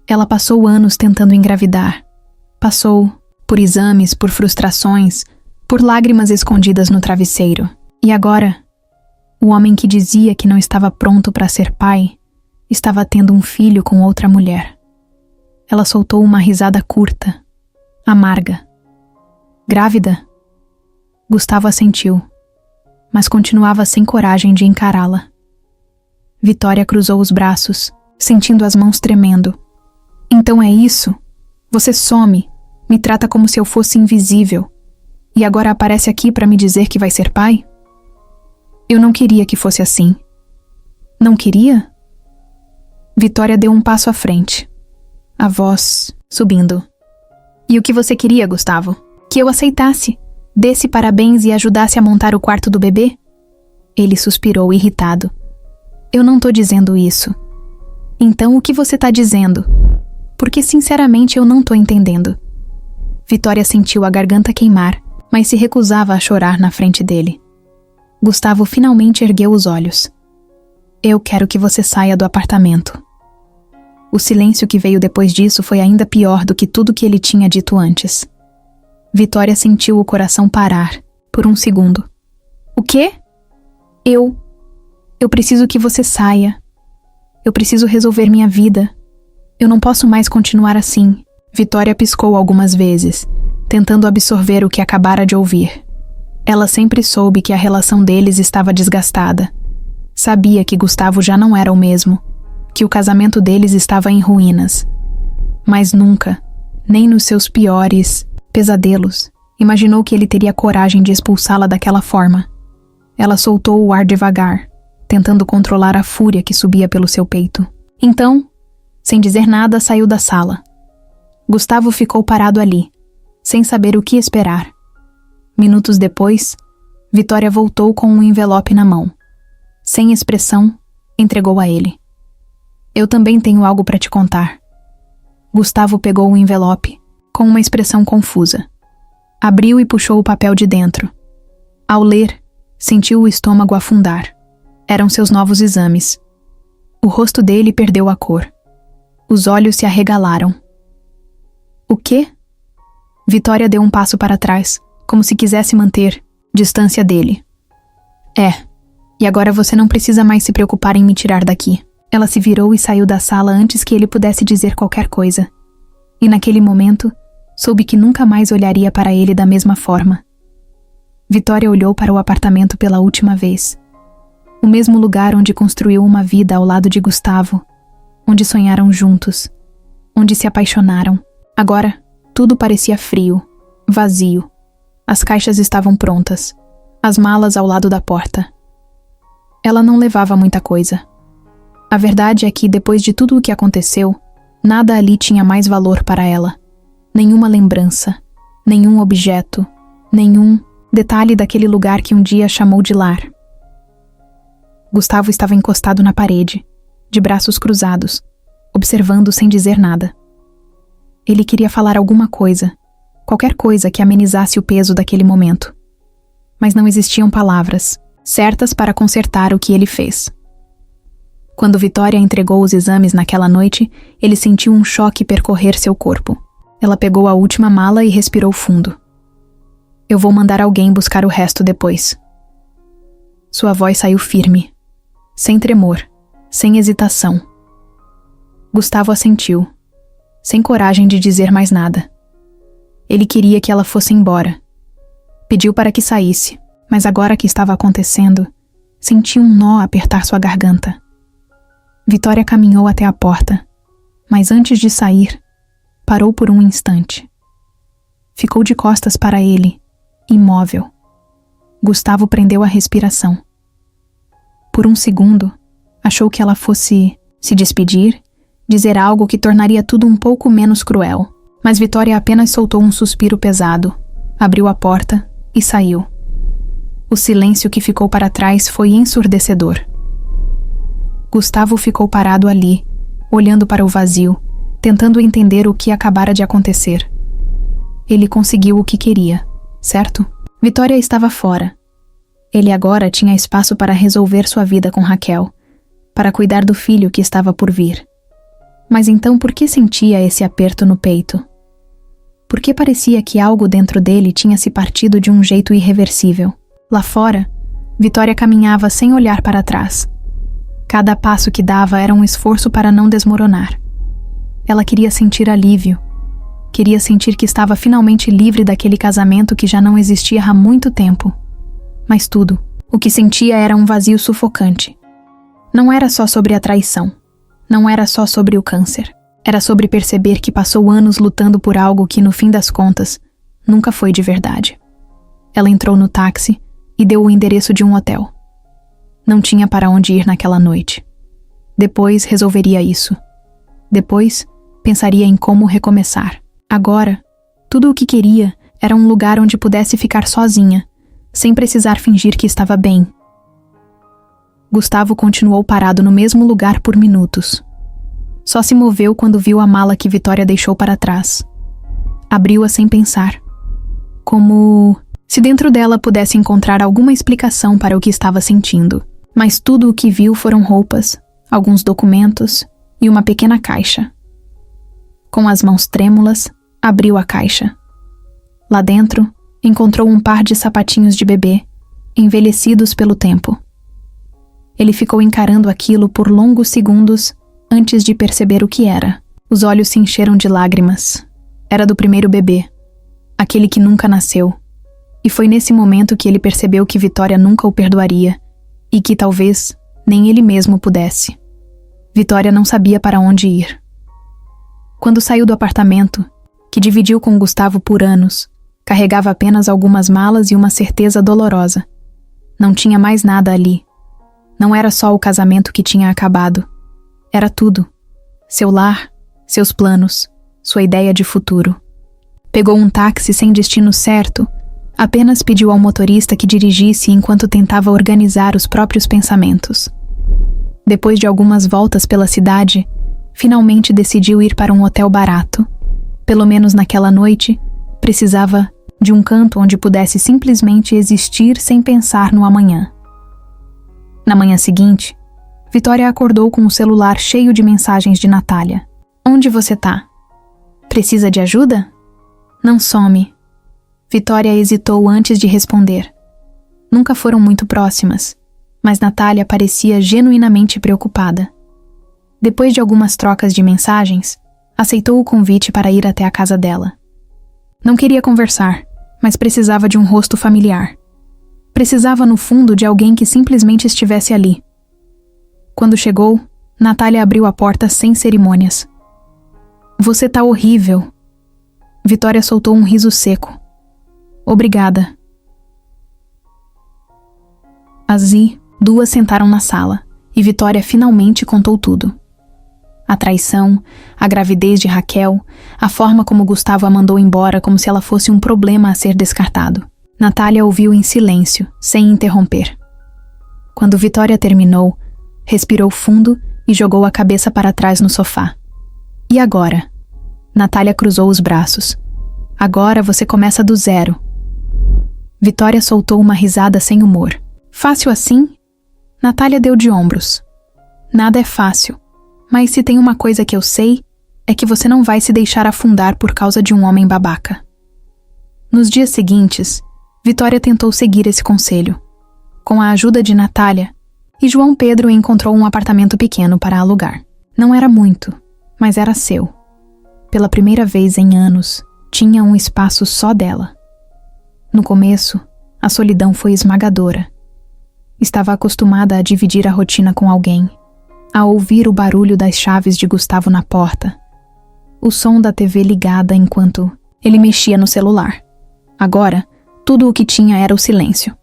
Ela passou anos tentando engravidar. Passou por exames, por frustrações, por lágrimas escondidas no travesseiro. E agora, o homem que dizia que não estava pronto para ser pai, estava tendo um filho com outra mulher. Ela soltou uma risada curta, amarga. Grávida? Gustavo assentiu, mas continuava sem coragem de encará-la. Vitória cruzou os braços, sentindo as mãos tremendo. Então é isso? Você some, me trata como se eu fosse invisível, e agora aparece aqui para me dizer que vai ser pai? Eu não queria que fosse assim. Não queria? Vitória deu um passo à frente, a voz subindo. E o que você queria, Gustavo? Que eu aceitasse, desse parabéns e ajudasse a montar o quarto do bebê? Ele suspirou, irritado. Eu não tô dizendo isso. Então o que você tá dizendo? Porque sinceramente eu não tô entendendo. Vitória sentiu a garganta queimar, mas se recusava a chorar na frente dele. Gustavo finalmente ergueu os olhos. Eu quero que você saia do apartamento. O silêncio que veio depois disso foi ainda pior do que tudo que ele tinha dito antes. Vitória sentiu o coração parar, por um segundo. O quê? Eu preciso que você saia. Eu preciso resolver minha vida. Eu não posso mais continuar assim. Vitória piscou algumas vezes, tentando absorver o que acabara de ouvir. Ela sempre soube que a relação deles estava desgastada. Sabia que Gustavo já não era o mesmo, que o casamento deles estava em ruínas. Mas nunca, nem nos seus piores pesadelos, imaginou que ele teria coragem de expulsá-la daquela forma. Ela soltou o ar devagar, tentando controlar a fúria que subia pelo seu peito. Então, sem dizer nada, saiu da sala. Gustavo ficou parado ali, sem saber o que esperar. Minutos depois, Vitória voltou com um envelope na mão. Sem expressão, entregou a ele. Eu também tenho algo para te contar. Gustavo pegou o envelope, com uma expressão confusa. Abriu e puxou o papel de dentro. Ao ler, sentiu o estômago afundar. Eram seus novos exames. O rosto dele perdeu a cor. Os olhos se arregalaram. O quê? Vitória deu um passo para trás, como se quisesse manter distância dele. E agora você não precisa mais se preocupar em me tirar daqui. Ela se virou e saiu da sala antes que ele pudesse dizer qualquer coisa. E naquele momento, soube que nunca mais olharia para ele da mesma forma. Vitória olhou para o apartamento pela última vez. O mesmo lugar onde construiu uma vida ao lado de Gustavo, onde sonharam juntos, onde se apaixonaram. Agora, tudo parecia frio, vazio. As caixas estavam prontas, as malas ao lado da porta. Ela não levava muita coisa. A verdade é que, depois de tudo o que aconteceu, nada ali tinha mais valor para ela. Nenhuma lembrança, nenhum objeto, nenhum detalhe daquele lugar que um dia chamou de lar. Gustavo estava encostado na parede, de braços cruzados, observando sem dizer nada. Ele queria falar alguma coisa, qualquer coisa que amenizasse o peso daquele momento. Mas não existiam palavras certas para consertar o que ele fez. Quando Vitória entregou os exames naquela noite, ele sentiu um choque percorrer seu corpo. Ela pegou a última mala e respirou fundo. Eu vou mandar alguém buscar o resto depois. Sua voz saiu firme, sem tremor, sem hesitação. Gustavo assentiu, sem coragem de dizer mais nada. Ele queria que ela fosse embora. Pediu para que saísse, mas agora que estava acontecendo, sentiu um nó apertar sua garganta. Vitória caminhou até a porta, mas antes de sair, parou por um instante. Ficou de costas para ele, imóvel. Gustavo prendeu a respiração. Por um segundo, achou que ela fosse se despedir, dizer algo que tornaria tudo um pouco menos cruel. Mas Vitória apenas soltou um suspiro pesado, abriu a porta e saiu. O silêncio que ficou para trás foi ensurdecedor. Gustavo ficou parado ali, olhando para o vazio, tentando entender o que acabara de acontecer. Ele conseguiu o que queria, certo? Vitória estava fora. Ele agora tinha espaço para resolver sua vida com Raquel, para cuidar do filho que estava por vir. Mas então por que sentia esse aperto no peito? Por que parecia que algo dentro dele tinha se partido de um jeito irreversível? Lá fora, Vitória caminhava sem olhar para trás. Cada passo que dava era um esforço para não desmoronar. Ela queria sentir alívio. Queria sentir que estava finalmente livre daquele casamento que já não existia há muito tempo. Mas tudo, o que sentia era um vazio sufocante. Não era só sobre a traição. Não era só sobre o câncer. Era sobre perceber que passou anos lutando por algo que, no fim das contas, nunca foi de verdade. Ela entrou no táxi e deu o endereço de um hotel. Não tinha para onde ir naquela noite. Depois resolveria isso. Depois, pensaria em como recomeçar. Agora, tudo o que queria era um lugar onde pudesse ficar sozinha, sem precisar fingir que estava bem. Gustavo continuou parado no mesmo lugar por minutos. Só se moveu quando viu a mala que Vitória deixou para trás. Abriu-a sem pensar. Como se dentro dela pudesse encontrar alguma explicação para o que estava sentindo. Mas tudo o que viu foram roupas, alguns documentos e uma pequena caixa. Com as mãos trêmulas, abriu a caixa. Lá dentro, encontrou um par de sapatinhos de bebê, envelhecidos pelo tempo. Ele ficou encarando aquilo por longos segundos antes de perceber o que era. Os olhos se encheram de lágrimas. Era do primeiro bebê, aquele que nunca nasceu. E foi nesse momento que ele percebeu que Vitória nunca o perdoaria e que talvez nem ele mesmo pudesse. Vitória não sabia para onde ir. Quando saiu do apartamento, que dividiu com Gustavo por anos, carregava apenas algumas malas e uma certeza dolorosa. Não tinha mais nada ali. Não era só o casamento que tinha acabado. Era tudo. Seu lar, seus planos, sua ideia de futuro. Pegou um táxi sem destino certo, apenas pediu ao motorista que dirigisse enquanto tentava organizar os próprios pensamentos. Depois de algumas voltas pela cidade, finalmente decidiu ir para um hotel barato. Pelo menos naquela noite, precisava de um canto onde pudesse simplesmente existir sem pensar no amanhã. Na manhã seguinte, Vitória acordou com o celular cheio de mensagens de Natália. Onde você tá? Precisa de ajuda? Não some. Vitória hesitou antes de responder. Nunca foram muito próximas, mas Natália parecia genuinamente preocupada. Depois de algumas trocas de mensagens, aceitou o convite para ir até a casa dela. Não queria conversar, mas precisava de um rosto familiar. Precisava, no fundo, de alguém que simplesmente estivesse ali. Quando chegou, Natália abriu a porta sem cerimônias. Você tá horrível. Vitória soltou um riso seco. Obrigada. Azi Duas sentaram na sala, e Vitória finalmente contou tudo. A traição, a gravidez de Raquel, a forma como Gustavo a mandou embora como se ela fosse um problema a ser descartado. Natália ouviu em silêncio, sem interromper. Quando Vitória terminou, respirou fundo e jogou a cabeça para trás no sofá. E agora? Natália cruzou os braços. Agora você começa do zero. Vitória soltou uma risada sem humor. Fácil assim? Natália deu de ombros. Nada é fácil. Mas se tem uma coisa que eu sei, é que você não vai se deixar afundar por causa de um homem babaca. Nos dias seguintes, Vitória tentou seguir esse conselho. Com a ajuda de Natália, e João Pedro encontrou um apartamento pequeno para alugar. Não era muito, mas era seu. Pela primeira vez em anos, tinha um espaço só dela. No começo, a solidão foi esmagadora. Estava acostumada a dividir a rotina com alguém, a ouvir o barulho das chaves de Gustavo na porta, o som da TV ligada enquanto ele mexia no celular. Agora, tudo o que tinha era o silêncio.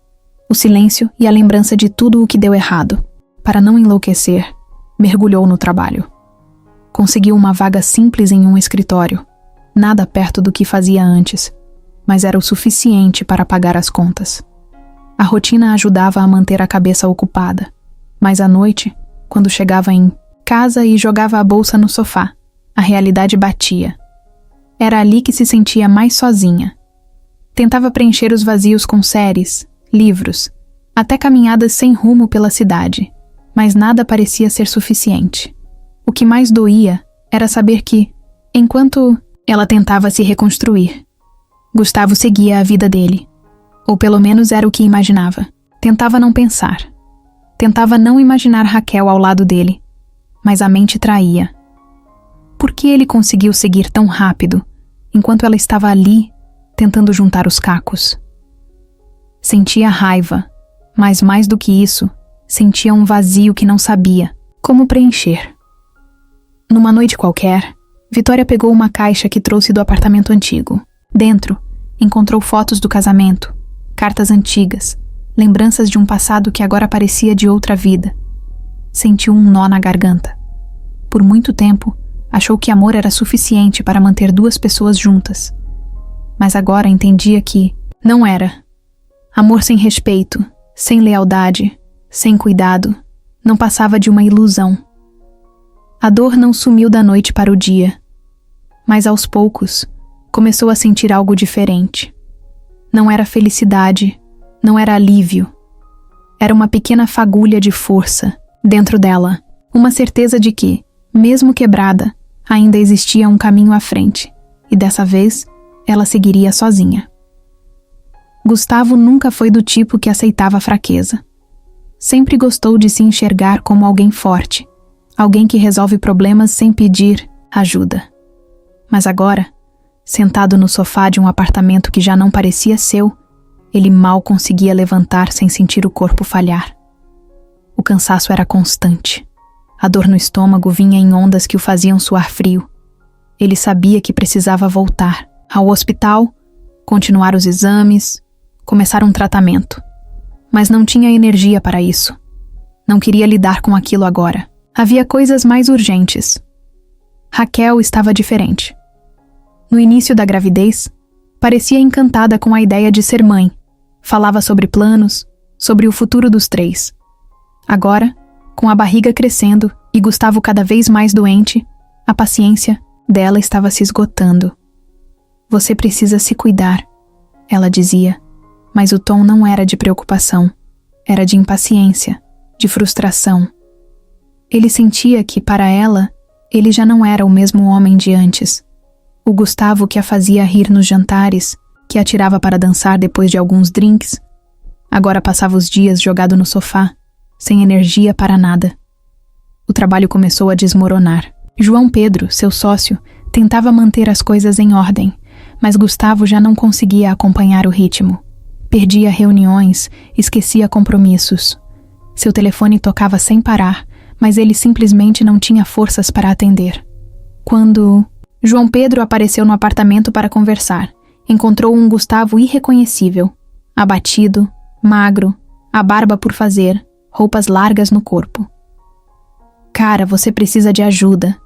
O silêncio e a lembrança de tudo o que deu errado. Para não enlouquecer, mergulhou no trabalho. Conseguiu uma vaga simples em um escritório, nada perto do que fazia antes, mas era o suficiente para pagar as contas. A rotina ajudava a manter a cabeça ocupada, mas à noite, quando chegava em casa e jogava a bolsa no sofá, a realidade batia. Era ali que se sentia mais sozinha. Tentava preencher os vazios com séries, livros, até caminhadas sem rumo pela cidade, mas nada parecia ser suficiente. O que mais doía era saber que, enquanto ela tentava se reconstruir, Gustavo seguia a vida dele. Ou pelo menos era o que imaginava. Tentava não pensar. Tentava não imaginar Raquel ao lado dele, mas a mente traía. Por que ele conseguiu seguir tão rápido, enquanto ela estava ali, tentando juntar os cacos? Sentia raiva, mas mais do que isso, sentia um vazio que não sabia como preencher. Numa noite qualquer, Vitória pegou uma caixa que trouxe do apartamento antigo. Dentro, encontrou fotos do casamento, cartas antigas, lembranças de um passado que agora parecia de outra vida. Sentiu um nó na garganta. Por muito tempo, achou que amor era suficiente para manter duas pessoas juntas. Mas agora entendia que não era. Amor sem respeito, sem lealdade, sem cuidado, não passava de uma ilusão. A dor não sumiu da noite para o dia, mas aos poucos começou a sentir algo diferente. Não era felicidade, não era alívio. Era uma pequena fagulha de força dentro dela, uma certeza de que, mesmo quebrada, ainda existia um caminho à frente, e dessa vez ela seguiria sozinha. Gustavo nunca foi do tipo que aceitava fraqueza. Sempre gostou de se enxergar como alguém forte, alguém que resolve problemas sem pedir ajuda. Mas agora, sentado no sofá de um apartamento que já não parecia seu, ele mal conseguia levantar sem sentir o corpo falhar. O cansaço era constante. A dor no estômago vinha em ondas que o faziam suar frio. Ele sabia que precisava voltar ao hospital, continuar os exames, começar um tratamento. Mas não tinha energia para isso. Não queria lidar com aquilo agora. Havia coisas mais urgentes. Raquel estava diferente. No início da gravidez, parecia encantada com a ideia de ser mãe. Falava sobre planos, sobre o futuro dos três. Agora, com a barriga crescendo e Gustavo cada vez mais doente, a paciência dela estava se esgotando. Você precisa se cuidar, ela dizia, mas o tom não era de preocupação, era de impaciência, de frustração. Ele sentia que, para ela, ele já não era o mesmo homem de antes. O Gustavo que a fazia rir nos jantares, que a tirava para dançar depois de alguns drinks, agora passava os dias jogado no sofá, sem energia para nada. O trabalho começou a desmoronar. João Pedro, seu sócio, tentava manter as coisas em ordem, mas Gustavo já não conseguia acompanhar o ritmo. Perdia reuniões, esquecia compromissos. Seu telefone tocava sem parar, mas ele simplesmente não tinha forças para atender. Quando João Pedro apareceu no apartamento para conversar, encontrou um Gustavo irreconhecível, abatido, magro, a barba por fazer, roupas largas no corpo. Cara, você precisa de ajuda,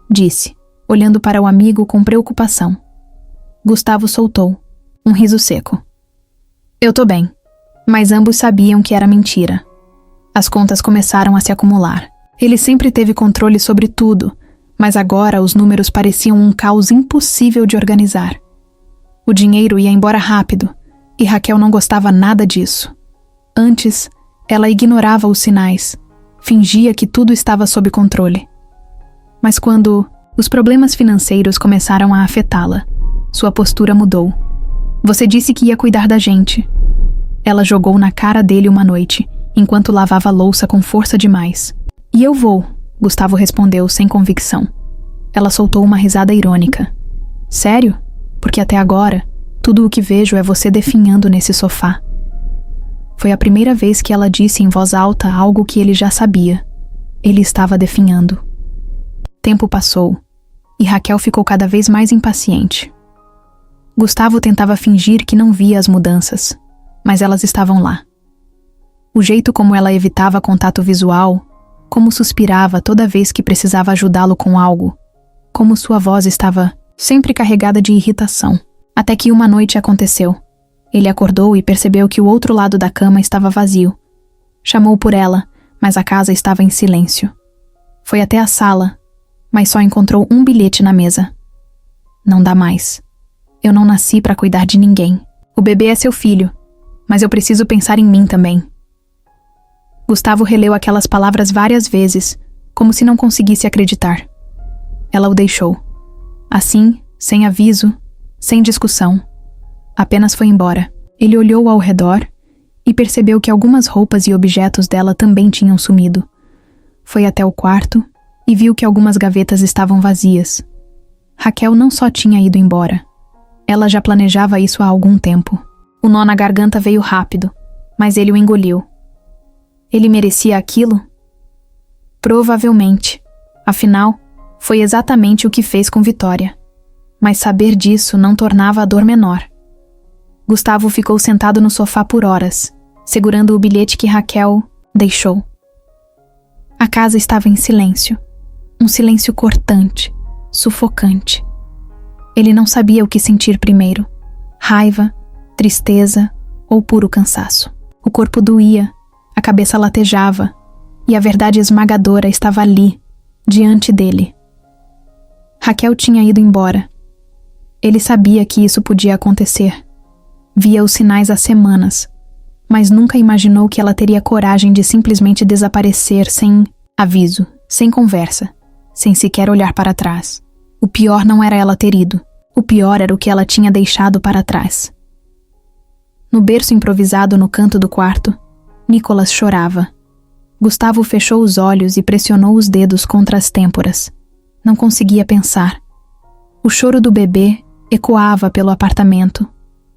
disse, olhando para o amigo com preocupação. Gustavo soltou um riso seco. Eu tô bem, mas ambos sabiam que era mentira. As contas começaram a se acumular. Ele sempre teve controle sobre tudo, mas agora os números pareciam um caos impossível de organizar. O dinheiro ia embora rápido, e Raquel não gostava nada disso. Antes, ela ignorava os sinais, fingia que tudo estava sob controle. Mas quando os problemas financeiros começaram a afetá-la, sua postura mudou. Você disse que ia cuidar da gente. Ela jogou na cara dele uma noite, enquanto lavava a louça com força demais. E eu vou, Gustavo respondeu sem convicção. Ela soltou uma risada irônica. Sério? Porque até agora, tudo o que vejo é você definhando nesse sofá. Foi a primeira vez que ela disse em voz alta algo que ele já sabia. Ele estava definhando. Tempo passou, e Raquel ficou cada vez mais impaciente. Gustavo tentava fingir que não via as mudanças, mas elas estavam lá. O jeito como ela evitava contato visual, como suspirava toda vez que precisava ajudá-lo com algo, como sua voz estava sempre carregada de irritação. Até que uma noite aconteceu. Ele acordou e percebeu que o outro lado da cama estava vazio. Chamou por ela, mas a casa estava em silêncio. Foi até a sala, mas só encontrou um bilhete na mesa. Não dá mais. Eu não nasci para cuidar de ninguém. O bebê é seu filho, mas eu preciso pensar em mim também. Gustavo releu aquelas palavras várias vezes, como se não conseguisse acreditar. Ela o deixou. Assim, sem aviso, sem discussão. Apenas foi embora. Ele olhou ao redor e percebeu que algumas roupas e objetos dela também tinham sumido. Foi até o quarto e viu que algumas gavetas estavam vazias. Raquel não só tinha ido embora. Ela já planejava isso há algum tempo. O nó na garganta veio rápido, mas ele o engoliu. Ele merecia aquilo? Provavelmente. Afinal, foi exatamente o que fez com Vitória. Mas saber disso não tornava a dor menor. Gustavo ficou sentado no sofá por horas, segurando o bilhete que Raquel deixou. A casa estava em silêncio. Um silêncio cortante, sufocante. Ele não sabia o que sentir primeiro: raiva, tristeza ou puro cansaço. O corpo doía, a cabeça latejava, e a verdade esmagadora estava ali, diante dele. Raquel tinha ido embora. Ele sabia que isso podia acontecer. Via os sinais há semanas, mas nunca imaginou que ela teria coragem de simplesmente desaparecer sem aviso, sem conversa, sem sequer olhar para trás. O pior não era ela ter ido. O pior era o que ela tinha deixado para trás. No berço improvisado no canto do quarto, Nicolas chorava. Gustavo fechou os olhos e pressionou os dedos contra as têmporas. Não conseguia pensar. O choro do bebê ecoava pelo apartamento.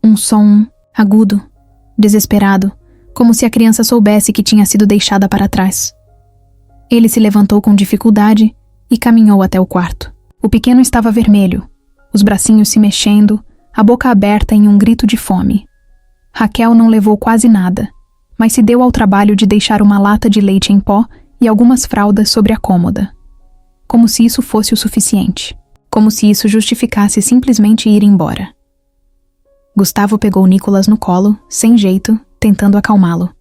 Um som agudo, desesperado, como se a criança soubesse que tinha sido deixada para trás. Ele se levantou com dificuldade e caminhou até o quarto. O pequeno estava vermelho, os bracinhos se mexendo, a boca aberta em um grito de fome. Raquel não levou quase nada, mas se deu ao trabalho de deixar uma lata de leite em pó e algumas fraldas sobre a cômoda. Como se isso fosse o suficiente. Como se isso justificasse simplesmente ir embora. Gustavo pegou Nicolas no colo, sem jeito, tentando acalmá-lo.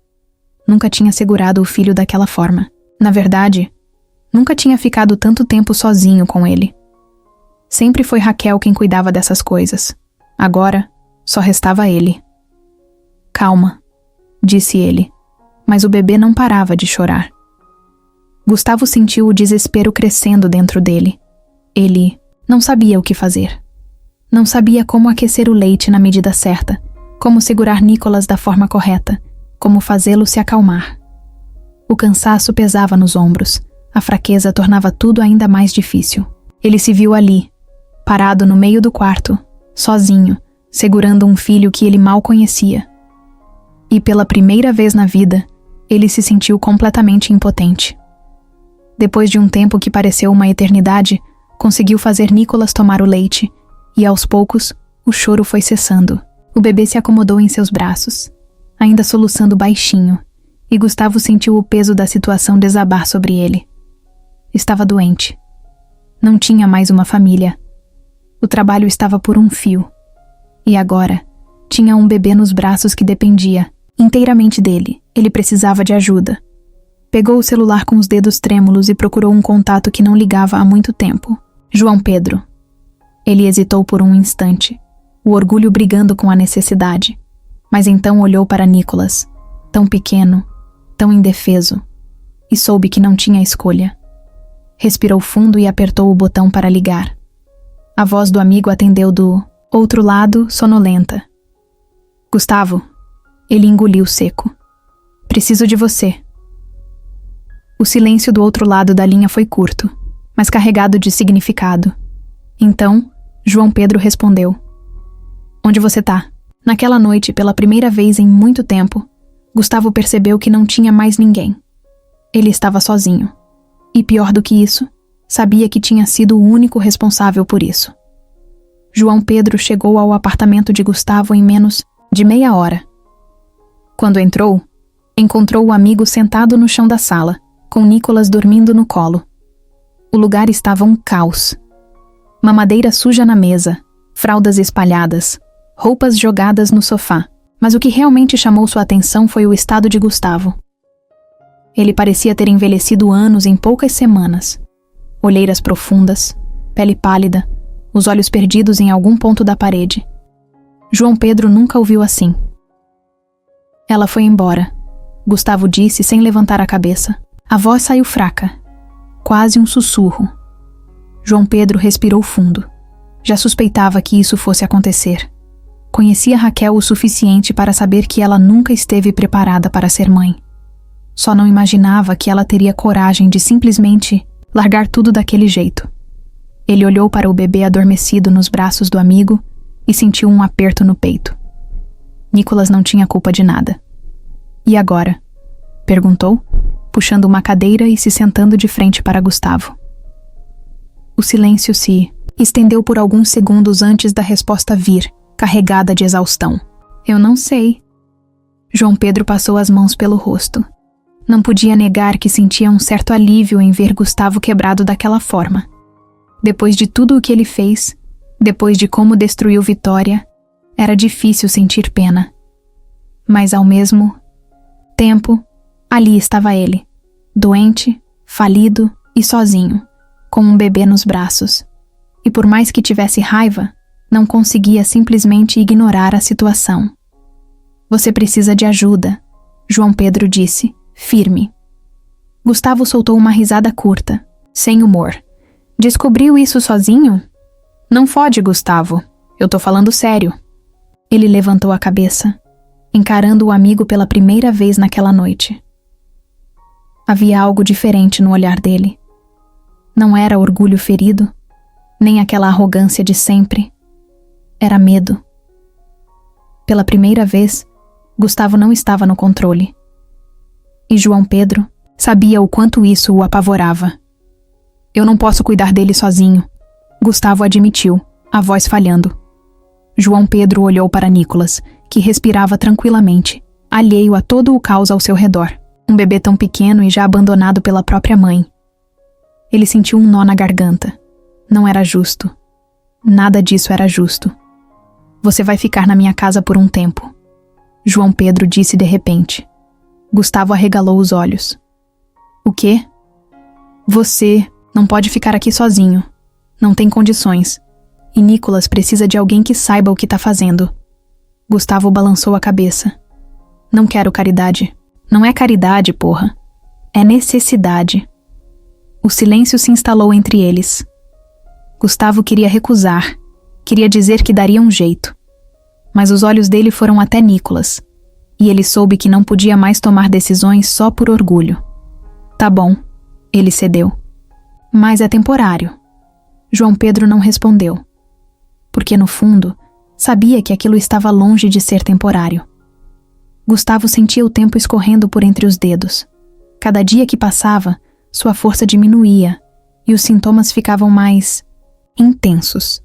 Nunca tinha segurado o filho daquela forma. Na verdade, nunca tinha ficado tanto tempo sozinho com ele. Sempre foi Raquel quem cuidava dessas coisas. Agora, só restava ele. Calma, disse ele, mas o bebê não parava de chorar. Gustavo sentiu o desespero crescendo dentro dele. Ele não sabia o que fazer. Não sabia como aquecer o leite na medida certa, como segurar Nicolas da forma correta, como fazê-lo se acalmar. O cansaço pesava nos ombros, a fraqueza tornava tudo ainda mais difícil. Ele se viu ali, parado no meio do quarto, sozinho, segurando um filho que ele mal conhecia. E pela primeira vez na vida, ele se sentiu completamente impotente. Depois de um tempo que pareceu uma eternidade, conseguiu fazer Nicolas tomar o leite, e aos poucos, o choro foi cessando. O bebê se acomodou em seus braços, ainda soluçando baixinho, e Gustavo sentiu o peso da situação desabar sobre ele. Estava doente. Não tinha mais uma família. O trabalho estava por um fio. E agora, tinha um bebê nos braços que dependia inteiramente dele. Ele precisava de ajuda. Pegou o celular com os dedos trêmulos e procurou um contato que não ligava há muito tempo. João Pedro. Ele hesitou por um instante, o orgulho brigando com a necessidade. Mas então olhou para Nicolas, tão pequeno, tão indefeso, e soube que não tinha escolha. Respirou fundo e apertou o botão para ligar. A voz do amigo atendeu do outro lado, sonolenta. Gustavo. Ele engoliu seco. Preciso de você. O silêncio do outro lado da linha foi curto, mas carregado de significado. Então, João Pedro respondeu. Onde você tá? Naquela noite, pela primeira vez em muito tempo, Gustavo percebeu que não tinha mais ninguém. Ele estava sozinho. E pior do que isso, sabia que tinha sido o único responsável por isso. João Pedro chegou ao apartamento de Gustavo em menos de meia hora. Quando entrou, encontrou o amigo sentado no chão da sala, com Nicolas dormindo no colo. O lugar estava um caos. Mamadeira suja na mesa, fraldas espalhadas, roupas jogadas no sofá. Mas o que realmente chamou sua atenção foi o estado de Gustavo. Ele parecia ter envelhecido anos em poucas semanas. Olheiras profundas, pele pálida, os olhos perdidos em algum ponto da parede. João Pedro nunca o viu assim. Ela foi embora, Gustavo disse sem levantar a cabeça. A voz saiu fraca, quase um sussurro. João Pedro respirou fundo. Já suspeitava que isso fosse acontecer. Conhecia Raquel o suficiente para saber que ela nunca esteve preparada para ser mãe. Só não imaginava que ela teria coragem de simplesmente largar tudo daquele jeito. Ele olhou para o bebê adormecido nos braços do amigo e sentiu um aperto no peito. Nicolas não tinha culpa de nada. E agora? Perguntou, puxando uma cadeira e se sentando de frente para Gustavo. O silêncio se estendeu por alguns segundos antes da resposta vir, carregada de exaustão. Eu não sei. João Pedro passou as mãos pelo rosto. Não podia negar que sentia um certo alívio em ver Gustavo quebrado daquela forma. Depois de tudo o que ele fez, depois de como destruiu Vitória, era difícil sentir pena. Mas ao mesmo tempo, ali estava ele, doente, falido e sozinho, com um bebê nos braços. E por mais que tivesse raiva, não conseguia simplesmente ignorar a situação. Você precisa de ajuda, João Pedro disse, firme. Gustavo soltou uma risada curta, sem humor. Descobriu isso sozinho? Não fode, Gustavo. Eu tô falando sério. Ele levantou a cabeça, encarando o amigo pela primeira vez naquela noite. Havia algo diferente no olhar dele. Não era orgulho ferido, nem aquela arrogância de sempre. Era medo. Pela primeira vez, Gustavo não estava no controle. E João Pedro sabia o quanto isso o apavorava. Eu não posso cuidar dele sozinho, Gustavo admitiu, a voz falhando. João Pedro olhou para Nicolas, que respirava tranquilamente, alheio a todo o caos ao seu redor. Um bebê tão pequeno e já abandonado pela própria mãe. Ele sentiu um nó na garganta. Não era justo. Nada disso era justo. Você vai ficar na minha casa por um tempo, João Pedro disse de repente. Gustavo arregalou os olhos. O quê? Você não pode ficar aqui sozinho. Não tem condições. E Nicolas precisa de alguém que saiba o que tá fazendo. Gustavo balançou a cabeça. Não quero caridade. Não é caridade, porra. É necessidade. O silêncio se instalou entre eles. Gustavo queria recusar. Queria dizer que daria um jeito. Mas os olhos dele foram até Nicolas. E ele soube que não podia mais tomar decisões só por orgulho. Tá bom. Ele cedeu. Mas é temporário. João Pedro não respondeu. Porque no fundo, sabia que aquilo estava longe de ser temporário. Gustavo sentia o tempo escorrendo por entre os dedos. Cada dia que passava, sua força diminuía e os sintomas ficavam mais intensos.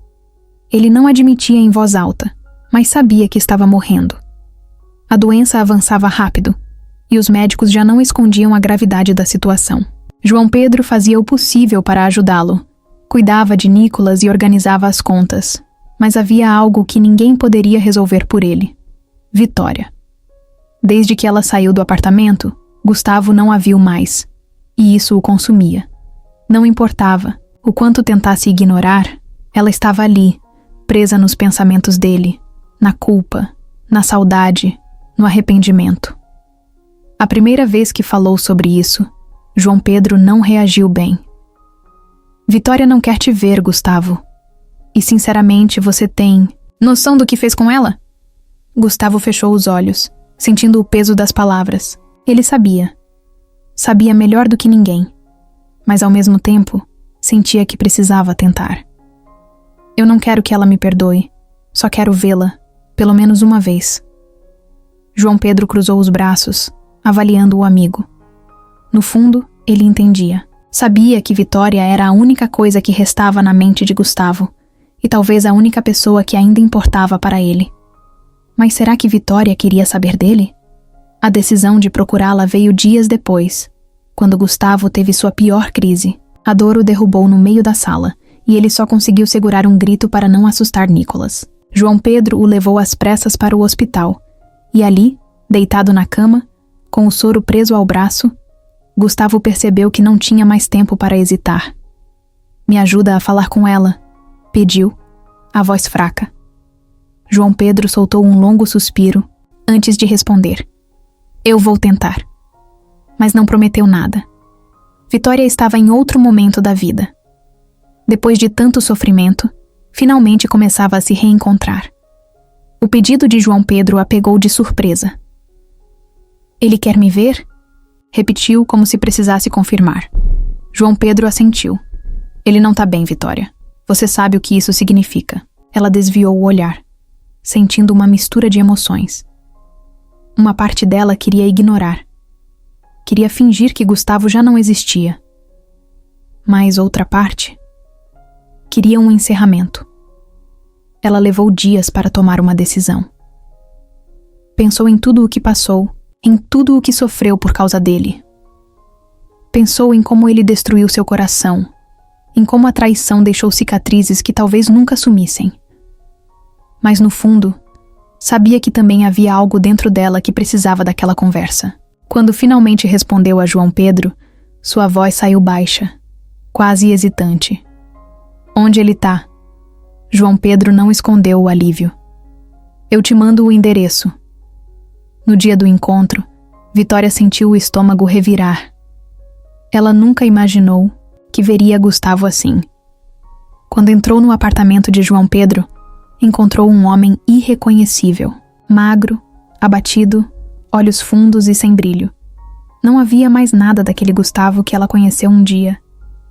Ele não admitia em voz alta, mas sabia que estava morrendo. A doença avançava rápido e os médicos já não escondiam a gravidade da situação. João Pedro fazia o possível para ajudá-lo. Cuidava de Nicolas e organizava as contas. Mas havia algo que ninguém poderia resolver por ele: Vitória. Desde que ela saiu do apartamento, Gustavo não a viu mais, e isso o consumia. Não importava o quanto tentasse ignorar, ela estava ali, presa nos pensamentos dele, na culpa, na saudade, no arrependimento. A primeira vez que falou sobre isso, João Pedro não reagiu bem. Vitória não quer te ver, Gustavo. E sinceramente você tem noção do que fez com ela? Gustavo fechou os olhos, sentindo o peso das palavras. Ele sabia. Sabia melhor do que ninguém. Mas ao mesmo tempo, sentia que precisava tentar. Eu não quero que ela me perdoe. Só quero vê-la, pelo menos uma vez. João Pedro cruzou os braços, avaliando o amigo. No fundo, ele entendia. Sabia que Vitória era a única coisa que restava na mente de Gustavo, e talvez a única pessoa que ainda importava para ele. Mas será que Vitória queria saber dele? A decisão de procurá-la veio dias depois, quando Gustavo teve sua pior crise. A dor o derrubou no meio da sala, e ele só conseguiu segurar um grito para não assustar Nicolas. João Pedro o levou às pressas para o hospital, e ali, deitado na cama, com o soro preso ao braço, Gustavo percebeu que não tinha mais tempo para hesitar. Me ajuda a falar com ela, pediu, a voz fraca. João Pedro soltou um longo suspiro antes de responder. Eu vou tentar. Mas não prometeu nada. Vitória estava em outro momento da vida. Depois de tanto sofrimento, finalmente começava a se reencontrar. O pedido de João Pedro a pegou de surpresa. Ele quer me ver? Repetiu como se precisasse confirmar. João Pedro assentiu. Ele não tá bem, Vitória. Você sabe o que isso significa. Ela desviou o olhar, sentindo uma mistura de emoções. Uma parte dela queria ignorar. Queria fingir que Gustavo já não existia. Mas outra parte queria um encerramento. Ela levou dias para tomar uma decisão. Pensou em tudo o que passou, em tudo o que sofreu por causa dele. Pensou em como ele destruiu seu coração, em como a traição deixou cicatrizes que talvez nunca sumissem. Mas no fundo, sabia que também havia algo dentro dela que precisava daquela conversa. Quando finalmente respondeu a João Pedro, sua voz saiu baixa, quase hesitante. Onde ele tá? João Pedro não escondeu o alívio. Eu te mando o endereço. No dia do encontro, Vitória sentiu o estômago revirar. Ela nunca imaginou que veria Gustavo assim. Quando entrou no apartamento de João Pedro, encontrou um homem irreconhecível, magro, abatido, olhos fundos e sem brilho. Não havia mais nada daquele Gustavo que ela conheceu um dia.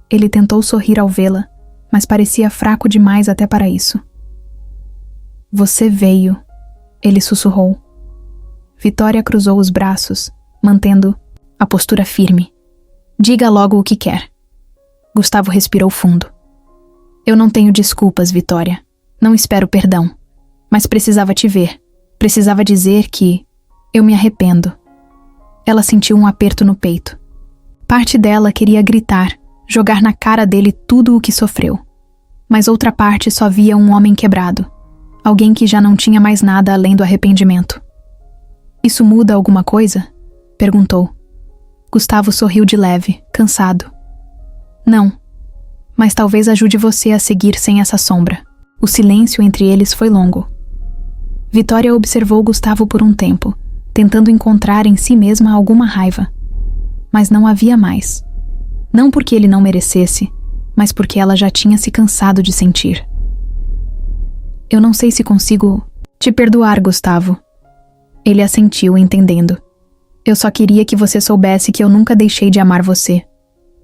Ele tentou sorrir ao vê-la, mas parecia fraco demais até para isso. Você veio, ele sussurrou. Vitória cruzou os braços, mantendo a postura firme. Diga logo o que quer. Gustavo respirou fundo. Eu não tenho desculpas, Vitória. Não espero perdão. Mas precisava te ver. Precisava dizer que eu me arrependo. Ela sentiu um aperto no peito. Parte dela queria gritar, jogar na cara dele tudo o que sofreu. Mas outra parte só via um homem quebrado. Alguém que já não tinha mais nada além do arrependimento. Isso muda alguma coisa? Perguntou. Gustavo sorriu de leve, cansado. Não, mas talvez ajude você a seguir sem essa sombra. O silêncio entre eles foi longo. Vitória observou Gustavo por um tempo, tentando encontrar em si mesma alguma raiva. Mas não havia mais. Não porque ele não merecesse, mas porque ela já tinha se cansado de sentir. Eu não sei se consigo te perdoar, Gustavo. Ele assentiu, entendendo. Eu só queria que você soubesse que eu nunca deixei de amar você.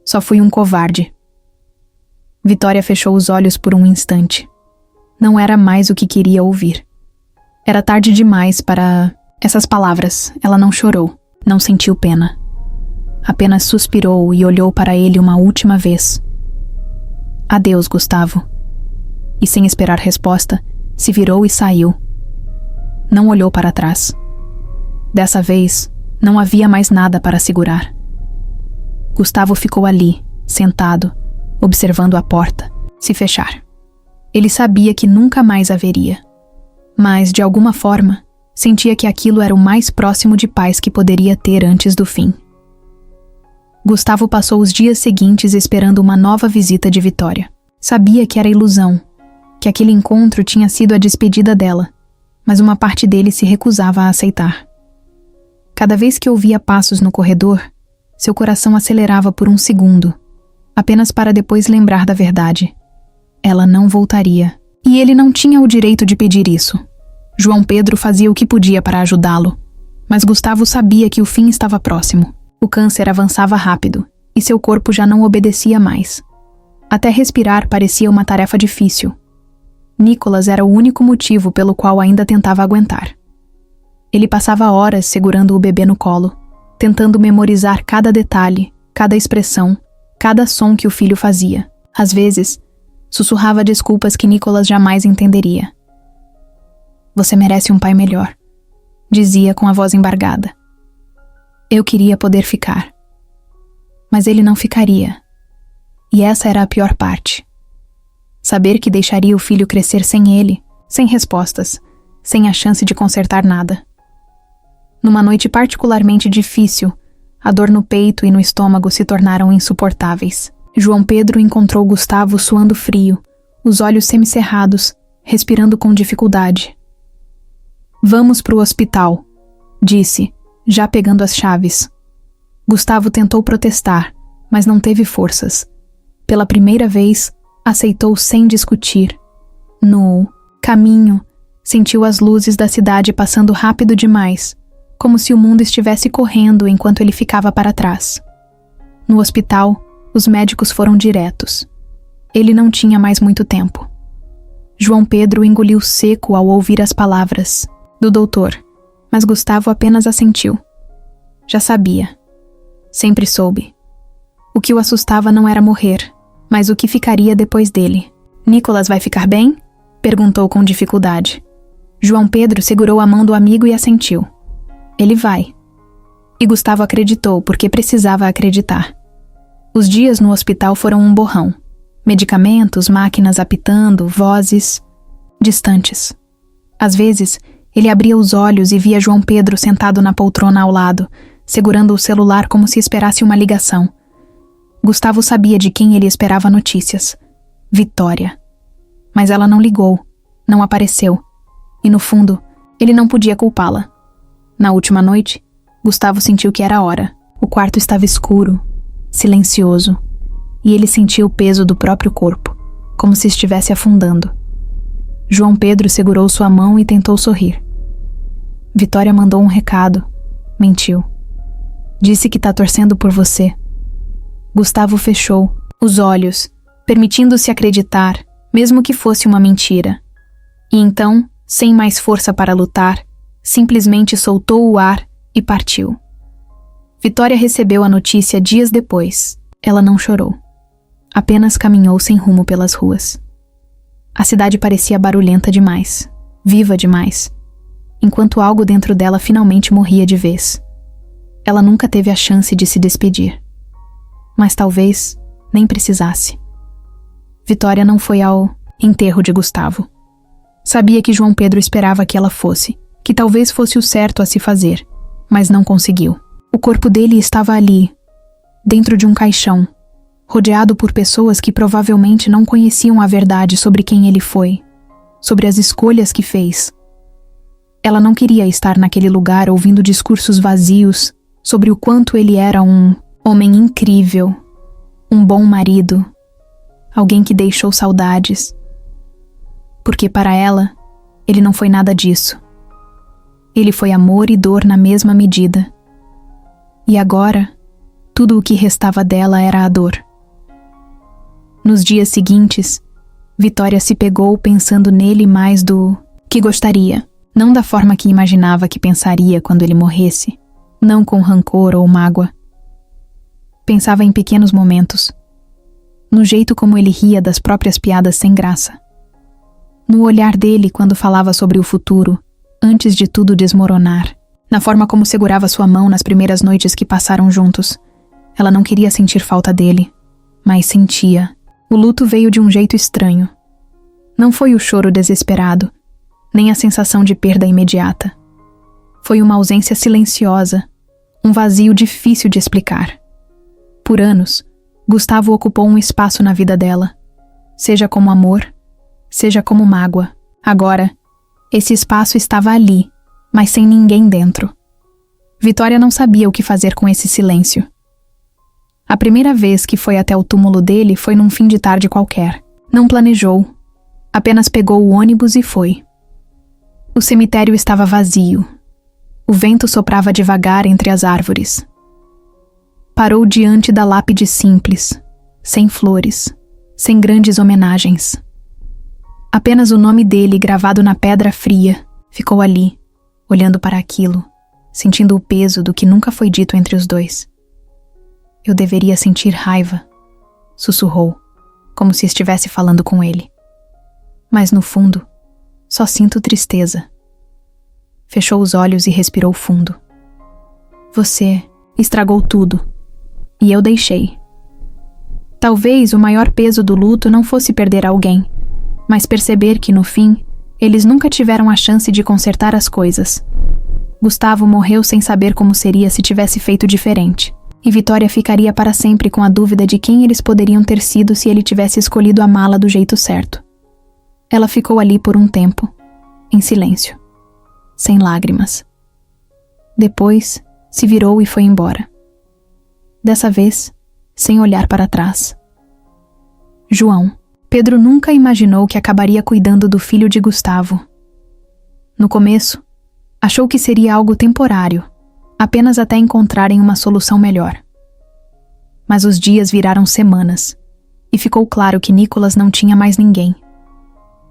Só fui um covarde. Vitória fechou os olhos por um instante. Não era mais o que queria ouvir. Era tarde demais para essas palavras. Ela não chorou, não sentiu pena. Apenas suspirou e olhou para ele uma última vez. Adeus, Gustavo. E sem esperar resposta, se virou e saiu. Não olhou para trás. Dessa vez, Não havia mais nada para segurar. Gustavo ficou ali, sentado, observando a porta se fechar. Ele sabia que nunca mais a veria, mas, de alguma forma, sentia que aquilo era o mais próximo de paz que poderia ter antes do fim. Gustavo passou os dias seguintes esperando uma nova visita de Vitória. Sabia que era ilusão, que aquele encontro tinha sido a despedida dela, mas uma parte dele se recusava a aceitar. Cada vez que ouvia passos no corredor, seu coração acelerava por um segundo, apenas para depois lembrar da verdade. Ela não voltaria, e ele não tinha o direito de pedir isso. João Pedro fazia o que podia para ajudá-lo, mas Gustavo sabia que o fim estava próximo. O câncer avançava rápido, e seu corpo já não obedecia mais. Até respirar parecia uma tarefa difícil. Nicolas era o único motivo pelo qual ainda tentava aguentar. Ele passava horas segurando o bebê no colo, tentando memorizar cada detalhe, cada expressão, cada som que o filho fazia. Às vezes, sussurrava desculpas que Nicolas jamais entenderia. "Você merece um pai melhor", dizia com a voz embargada. Eu queria poder ficar. Mas ele não ficaria. E essa era a pior parte. Saber que deixaria o filho crescer sem ele, sem respostas, sem a chance de consertar nada. Numa noite particularmente difícil, a dor no peito e no estômago se tornaram insuportáveis. João Pedro encontrou Gustavo suando frio, os olhos semicerrados, respirando com dificuldade. "Vamos para o hospital", disse, já pegando as chaves. Gustavo tentou protestar, mas não teve forças. Pela primeira vez, aceitou sem discutir. No caminho, sentiu as luzes da cidade passando rápido demais, como se o mundo estivesse correndo enquanto ele ficava para trás. No hospital, os médicos foram diretos. Ele não tinha mais muito tempo. João Pedro engoliu seco ao ouvir as palavras do doutor, mas Gustavo apenas assentiu. Já sabia. Sempre soube. O que o assustava não era morrer, mas o que ficaria depois dele. "Nicolas vai ficar bem?", perguntou com dificuldade. João Pedro segurou a mão do amigo e assentiu. "Ele vai." E Gustavo acreditou porque precisava acreditar. Os dias no hospital foram um borrão. Medicamentos, máquinas apitando, vozes distantes. Às vezes, ele abria os olhos e via João Pedro sentado na poltrona ao lado, segurando o celular como se esperasse uma ligação. Gustavo sabia de quem ele esperava notícias. Vitória. Mas ela não ligou, não apareceu. E no fundo, ele não podia culpá-la. Na última noite, Gustavo sentiu que era hora. O quarto estava escuro, silencioso, e ele sentia o peso do próprio corpo, como se estivesse afundando. João Pedro segurou sua mão e tentou sorrir. Vitória mandou um recado. Mentiu. Disse que tá torcendo por você. Gustavo fechou os olhos, permitindo-se acreditar, mesmo que fosse uma mentira. E então, sem mais força para lutar, simplesmente soltou o ar e partiu. Vitória recebeu a notícia dias depois. Ela não chorou. Apenas caminhou sem rumo pelas ruas. A cidade parecia barulhenta demais, viva demais, enquanto algo dentro dela finalmente morria de vez. Ela nunca teve a chance de se despedir. Mas talvez nem precisasse. Vitória não foi ao enterro de Gustavo. Sabia que João Pedro esperava que ela fosse, que talvez fosse o certo a se fazer, mas não conseguiu. O corpo dele estava ali, dentro de um caixão, rodeado por pessoas que provavelmente não conheciam a verdade sobre quem ele foi, sobre as escolhas que fez. Ela não queria estar naquele lugar ouvindo discursos vazios sobre o quanto ele era um homem incrível, um bom marido, alguém que deixou saudades. Porque para ela, ele não foi nada disso. Ele foi amor e dor na mesma medida. E agora, tudo o que restava dela era a dor. Nos dias seguintes, Vitória se pegou pensando nele mais do que gostaria, não da forma que imaginava que pensaria quando ele morresse, não com rancor ou mágoa. Pensava em pequenos momentos, no jeito como ele ria das próprias piadas sem graça, no olhar dele quando falava sobre o futuro, antes de tudo desmoronar, na forma como segurava sua mão nas primeiras noites que passaram juntos. Ela não queria sentir falta dele, mas sentia. O luto veio de um jeito estranho. Não foi o choro desesperado, nem a sensação de perda imediata. Foi uma ausência silenciosa, um vazio difícil de explicar. Por anos, Gustavo ocupou um espaço na vida dela, seja como amor, seja como mágoa. Agora, esse espaço estava ali, mas sem ninguém dentro. Vitória não sabia o que fazer com esse silêncio. A primeira vez que foi até o túmulo dele foi num fim de tarde qualquer. Não planejou, apenas pegou o ônibus e foi. O cemitério estava vazio. O vento soprava devagar entre as árvores. Parou diante da lápide simples, sem flores, sem grandes homenagens. Apenas o nome dele gravado na pedra fria ficou ali, olhando para aquilo, sentindo o peso do que nunca foi dito entre os dois. Eu deveria sentir raiva, sussurrou, como se estivesse falando com ele. Mas no fundo, só sinto tristeza. Fechou os olhos e respirou fundo. Você estragou tudo, e eu deixei. Talvez o maior peso do luto não fosse perder alguém, mas perceber que, no fim, eles nunca tiveram a chance de consertar as coisas. Gustavo morreu sem saber como seria se tivesse feito diferente, e Vitória ficaria para sempre com a dúvida de quem eles poderiam ter sido se ele tivesse escolhido amá-la do jeito certo. Ela ficou ali por um tempo, em silêncio, sem lágrimas. Depois, se virou e foi embora. Dessa vez, sem olhar para trás. João. Pedro nunca imaginou que acabaria cuidando do filho de Gustavo. No começo, achou que seria algo temporário, apenas até encontrarem uma solução melhor. Mas os dias viraram semanas, e ficou claro que Nicolas não tinha mais ninguém.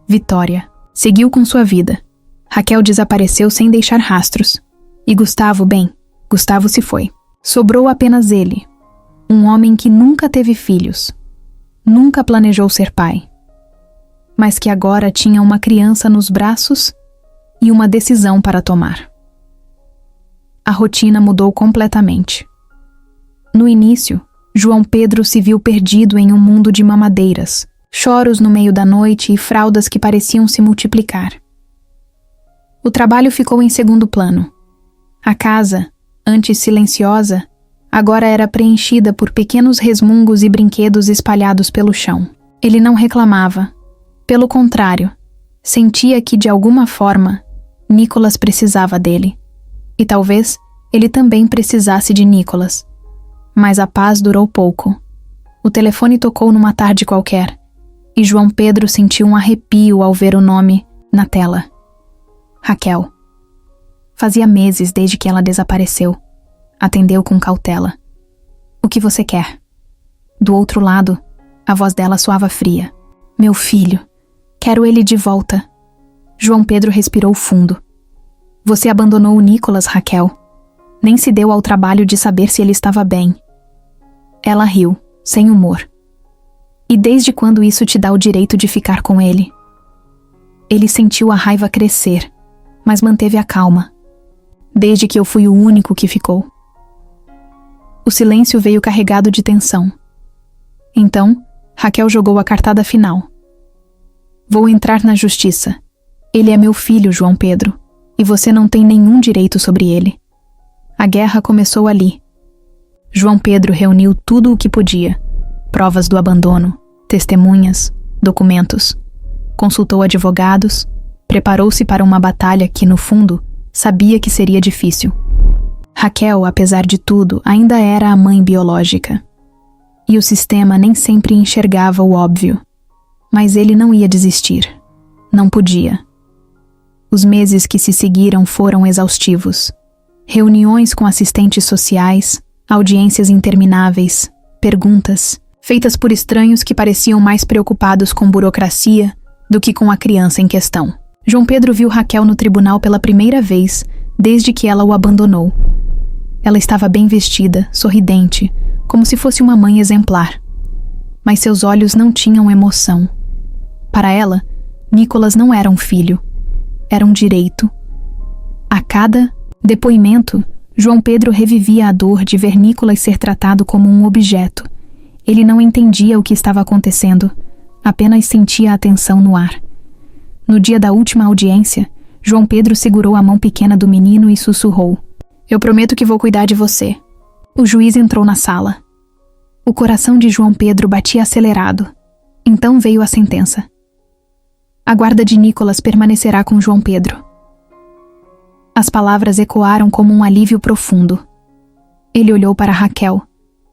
Vitória seguiu com sua vida. Raquel desapareceu sem deixar rastros. E Gustavo se foi. Sobrou apenas ele, um homem que nunca teve filhos, nunca planejou ser pai, mas que agora tinha uma criança nos braços e uma decisão para tomar. A rotina mudou completamente. No início, João Pedro se viu perdido em um mundo de mamadeiras, choros no meio da noite e fraldas que pareciam se multiplicar. O trabalho ficou em segundo plano. A casa, antes silenciosa, agora era preenchida por pequenos resmungos e brinquedos espalhados pelo chão. Ele não reclamava. Pelo contrário, sentia que, de alguma forma, Nicolas precisava dele. E talvez ele também precisasse de Nicolas. Mas a paz durou pouco. O telefone tocou numa tarde qualquer, e João Pedro sentiu um arrepio ao ver o nome na tela. Raquel. Fazia meses desde que ela desapareceu. Atendeu com cautela. O que você quer? Do outro lado, a voz dela soava fria. Meu filho. Quero ele de volta. João Pedro respirou fundo. Você abandonou o Nicolas, Raquel. Nem se deu ao trabalho de saber se ele estava bem. Ela riu, sem humor. E desde quando isso te dá o direito de ficar com ele? Ele sentiu a raiva crescer, mas manteve a calma. Desde que eu fui o único que ficou. O silêncio veio carregado de tensão. Então, Raquel jogou a cartada final. Vou entrar na justiça. Ele é meu filho, João Pedro, e você não tem nenhum direito sobre ele. A guerra começou ali. João Pedro reuniu tudo o que podia. Provas do abandono, testemunhas, documentos. Consultou advogados, preparou-se para uma batalha que, no fundo, sabia que seria difícil. Raquel, apesar de tudo, ainda era a mãe biológica. E o sistema nem sempre enxergava o óbvio. Mas ele não ia desistir. Não podia. Os meses que se seguiram foram exaustivos. Reuniões com assistentes sociais, audiências intermináveis, perguntas, feitas por estranhos que pareciam mais preocupados com burocracia do que com a criança em questão. João Pedro viu Raquel no tribunal pela primeira vez desde que ela o abandonou. Ela estava bem vestida, sorridente, como se fosse uma mãe exemplar. Mas seus olhos não tinham emoção. Para ela, Nicolas não era um filho. Era um direito. A cada Depoimento: João Pedro revivia a dor de ver Nicolas ser tratado como um objeto. Ele não entendia o que estava acontecendo, apenas sentia a tensão no ar. No dia da última audiência, João Pedro segurou a mão pequena do menino e sussurrou: "Eu prometo que vou cuidar de você." O juiz entrou na sala. O coração de João Pedro batia acelerado. Então veio a sentença. A guarda de Nicolas permanecerá com João Pedro. As palavras ecoaram como um alívio profundo. Ele olhou para Raquel,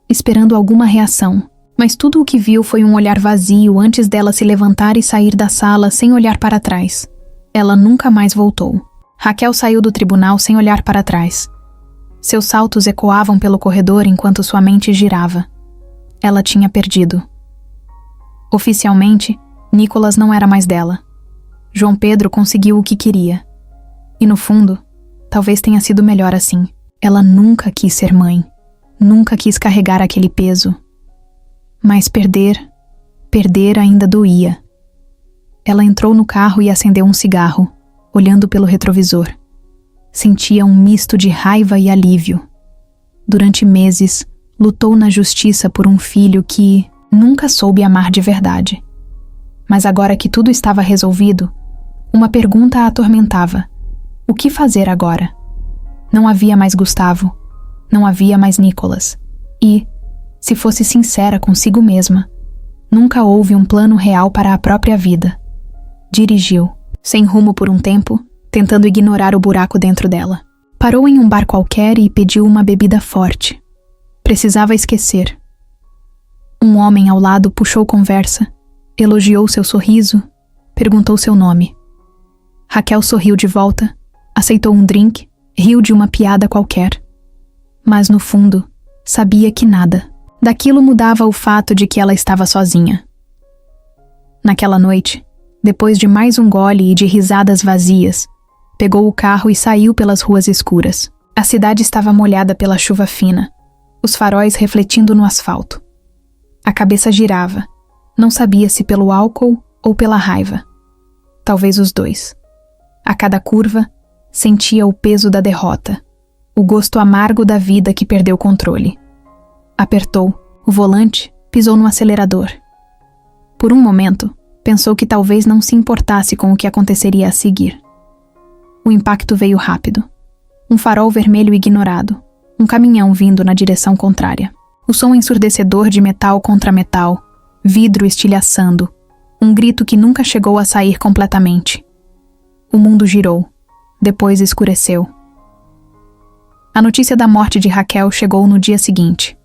esperando alguma reação, mas tudo o que viu foi um olhar vazio antes dela se levantar e sair da sala sem olhar para trás. Ela nunca mais voltou. Raquel saiu do tribunal sem olhar para trás. Seus saltos ecoavam pelo corredor enquanto sua mente girava. Ela tinha perdido. Oficialmente, Nicolas não era mais dela. João Pedro conseguiu o que queria. E no fundo, talvez tenha sido melhor assim. Ela nunca quis ser mãe. Nunca quis carregar aquele peso. Mas perder ainda doía. Ela entrou no carro e acendeu um cigarro, olhando pelo retrovisor. Sentia um misto de raiva e alívio. Durante meses, lutou na justiça por um filho que nunca soube amar de verdade. Mas agora que tudo estava resolvido, uma pergunta a atormentava. O que fazer agora? Não havia mais Gustavo. Não havia mais Nicolas. E, se fosse sincera consigo mesma, nunca houve um plano real para a própria vida. Dirigiu, sem rumo por um tempo, tentando ignorar o buraco dentro dela. Parou em um bar qualquer e pediu uma bebida forte. Precisava esquecer. Um homem ao lado puxou conversa, elogiou seu sorriso, perguntou seu nome. Raquel sorriu de volta, aceitou um drink, riu de uma piada qualquer. Mas no fundo, sabia que nada. Daquilo mudava o fato de que ela estava sozinha. Naquela noite, depois de mais um gole e de risadas vazias, pegou o carro e saiu pelas ruas escuras. A cidade estava molhada pela chuva fina, os faróis refletindo no asfalto. A cabeça girava, não sabia se pelo álcool ou pela raiva. Talvez os dois. A cada curva, sentia o peso da derrota, o gosto amargo da vida que perdeu o controle. Apertou o volante, pisou no acelerador. Por um momento, pensou que talvez não se importasse com o que aconteceria a seguir. O impacto veio rápido. Um farol vermelho ignorado, um caminhão vindo na direção contrária. O som ensurdecedor de metal contra metal, vidro estilhaçando, um grito que nunca chegou a sair completamente. O mundo girou, depois escureceu. A notícia da morte de Raquel chegou no dia seguinte.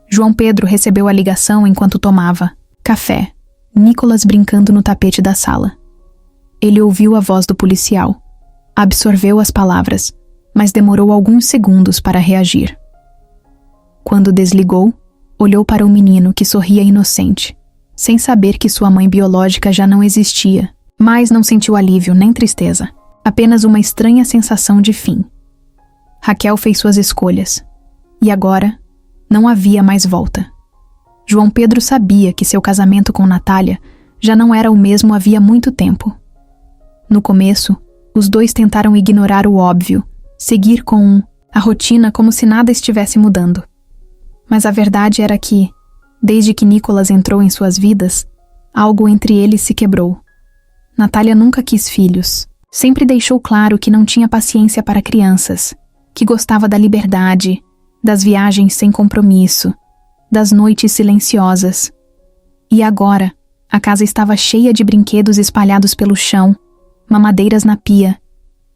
João Pedro recebeu a ligação enquanto tomava café, Nicolas brincando no tapete da sala. Ele ouviu a voz do policial. Absorveu as palavras, mas demorou alguns segundos para reagir. Quando desligou, olhou para o menino que sorria inocente, sem saber que sua mãe biológica já não existia, mas não sentiu alívio nem tristeza, apenas uma estranha sensação de fim. Raquel fez suas escolhas, e agora não havia mais volta. João Pedro sabia que seu casamento com Natália já não era o mesmo havia muito tempo. No começo, os dois tentaram ignorar o óbvio, seguir com a rotina como se nada estivesse mudando. Mas a verdade era que, desde que Nicolas entrou em suas vidas, algo entre eles se quebrou. Natália nunca quis filhos. Sempre deixou claro que não tinha paciência para crianças, que gostava da liberdade, das viagens sem compromisso, das noites silenciosas. E agora, a casa estava cheia de brinquedos espalhados pelo chão, mamadeiras na pia,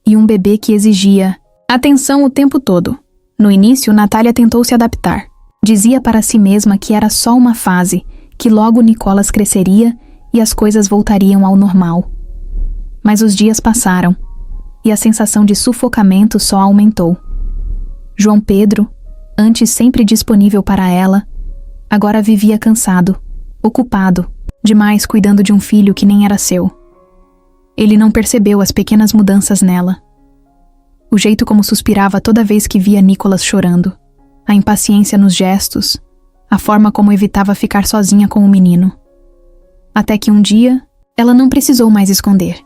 e um bebê que exigia atenção o tempo todo. No início, Natália tentou se adaptar. Dizia para si mesma que era só uma fase, que logo Nicolas cresceria e as coisas voltariam ao normal. Mas os dias passaram, e a sensação de sufocamento só aumentou. João Pedro, antes sempre disponível para ela, agora vivia cansado, ocupado, demais cuidando de um filho que nem era seu. Ele não percebeu as pequenas mudanças nela. O jeito como suspirava toda vez que via Nicolas chorando, a impaciência nos gestos, a forma como evitava ficar sozinha com o menino. Até que um dia, ela não precisou mais esconder.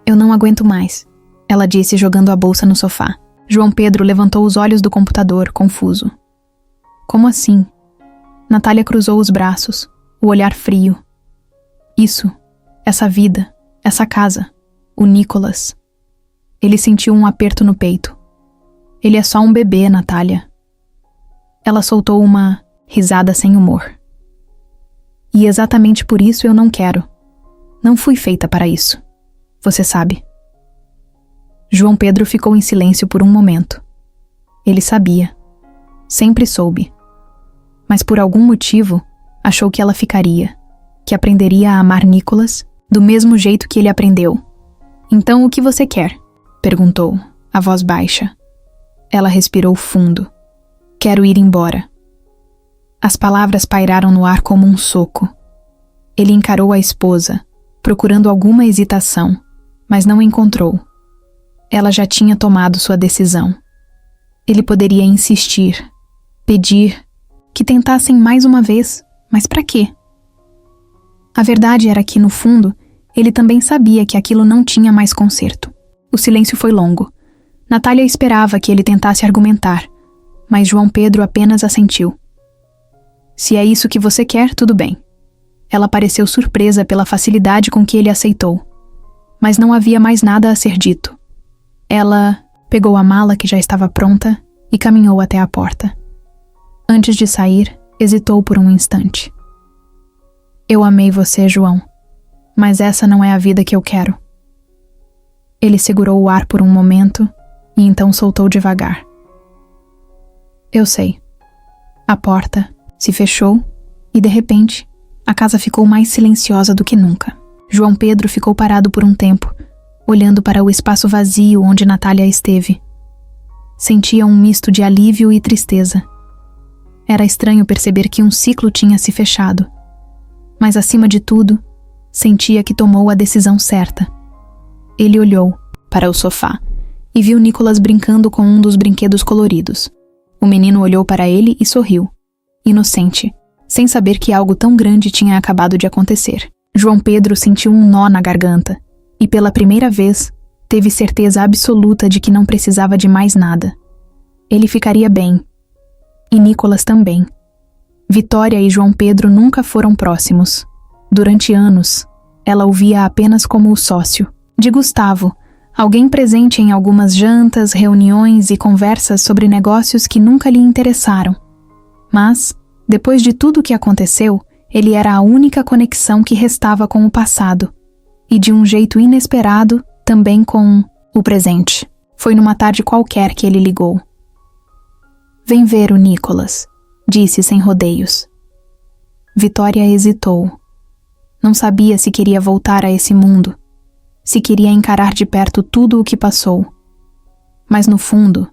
"Eu não aguento mais", ela disse jogando a bolsa no sofá. João Pedro levantou os olhos do computador, confuso. Como assim? Natália cruzou os braços, o olhar frio. Isso, essa vida, essa casa, o Nicolas. Ele sentiu um aperto no peito. Ele é só um bebê, Natália. Ela soltou uma risada sem humor. E exatamente por isso eu não quero. Não fui feita para isso. Você sabe. João Pedro ficou em silêncio por um momento. Ele sabia. Sempre soube. Mas por algum motivo, achou que ela ficaria, que aprenderia a amar Nicolas do mesmo jeito que ele aprendeu. Então o que você quer? Perguntou, a voz baixa. Ela respirou fundo. Quero ir embora. As palavras pairaram no ar como um soco. Ele encarou a esposa, procurando alguma hesitação, mas não encontrou. Ela já tinha tomado sua decisão. Ele poderia insistir, pedir, que tentassem mais uma vez, mas para quê? A verdade era que, no fundo, ele também sabia que aquilo não tinha mais conserto. O silêncio foi longo. Natália esperava que ele tentasse argumentar, mas João Pedro apenas assentiu. Se é isso que você quer, tudo bem. Ela pareceu surpresa pela facilidade com que ele aceitou. Mas não havia mais nada a ser dito. Ela pegou a mala que já estava pronta e caminhou até a porta. Antes de sair, hesitou por um instante. Eu amei você, João, mas essa não é a vida que eu quero. Ele segurou o ar por um momento e então soltou devagar. Eu sei. A porta se fechou e, de repente, a casa ficou mais silenciosa do que nunca. João Pedro ficou parado por um tempo, olhando para o espaço vazio onde Natália esteve. Sentia um misto de alívio e tristeza. Era estranho perceber que um ciclo tinha se fechado. Mas, acima de tudo, sentia que tomou a decisão certa. Ele olhou para o sofá e viu Nicolas brincando com um dos brinquedos coloridos. O menino olhou para ele e sorriu, inocente, sem saber que algo tão grande tinha acabado de acontecer. João Pedro sentiu um nó na garganta e, pela primeira vez, teve certeza absoluta de que não precisava de mais nada. Ele ficaria bem. E Nicolas também. Vitória e João Pedro nunca foram próximos. Durante anos, ela o via apenas como o sócio de Gustavo, alguém presente em algumas jantas, reuniões e conversas sobre negócios que nunca lhe interessaram. Mas, depois de tudo o que aconteceu, ele era a única conexão que restava com o passado. E de um jeito inesperado, também com o presente. Foi numa tarde qualquer que ele ligou. Vem ver o Nicolas, disse sem rodeios. Vitória hesitou. Não sabia se queria voltar a esse mundo, se queria encarar de perto tudo o que passou. Mas no fundo,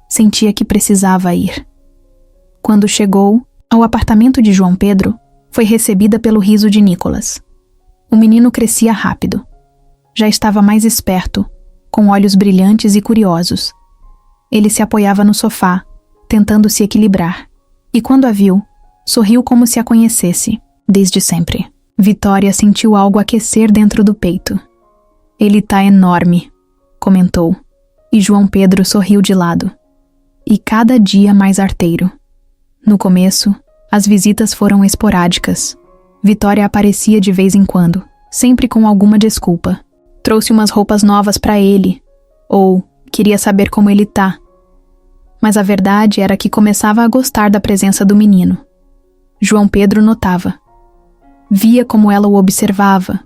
sentia que precisava ir. Quando chegou ao apartamento de João Pedro, foi recebida pelo riso de Nicolas. O menino crescia rápido. Já estava mais esperto, com olhos brilhantes e curiosos. Ele se apoiava no sofá, tentando se equilibrar, e quando a viu, sorriu como se a conhecesse, desde sempre. Vitória sentiu algo aquecer dentro do peito. Ele tá enorme, comentou, e João Pedro sorriu de lado. E cada dia mais arteiro. No começo, as visitas foram esporádicas. Vitória aparecia de vez em quando, sempre com alguma desculpa. Trouxe umas roupas novas para ele, ou queria saber como ele tá. Mas a verdade era que começava a gostar da presença do menino. João Pedro notava. Via como ela o observava,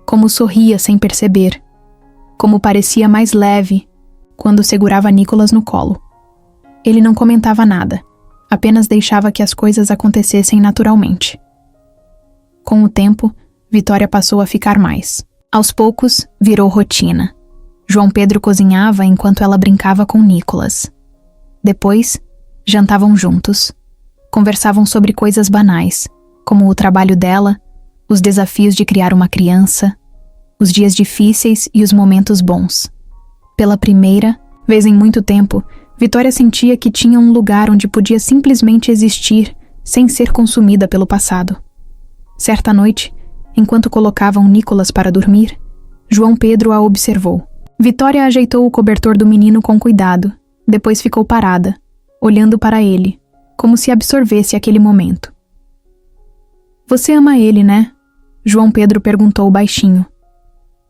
como sorria sem perceber, como parecia mais leve quando segurava Nicolas no colo. Ele não comentava nada, apenas deixava que as coisas acontecessem naturalmente. Com o tempo, Vitória passou a ficar mais. Aos poucos, virou rotina. João Pedro cozinhava enquanto ela brincava com Nicolas. Depois, jantavam juntos. Conversavam sobre coisas banais, como o trabalho dela, os desafios de criar uma criança, os dias difíceis e os momentos bons. Pela primeira vez em muito tempo, Vitória sentia que tinha um lugar onde podia simplesmente existir sem ser consumida pelo passado. Certa noite, enquanto colocavam Nicolas para dormir, João Pedro a observou. Vitória ajeitou o cobertor do menino com cuidado Depois ficou parada, olhando para ele, como se absorvesse aquele momento. Você ama ele, né? João Pedro perguntou baixinho.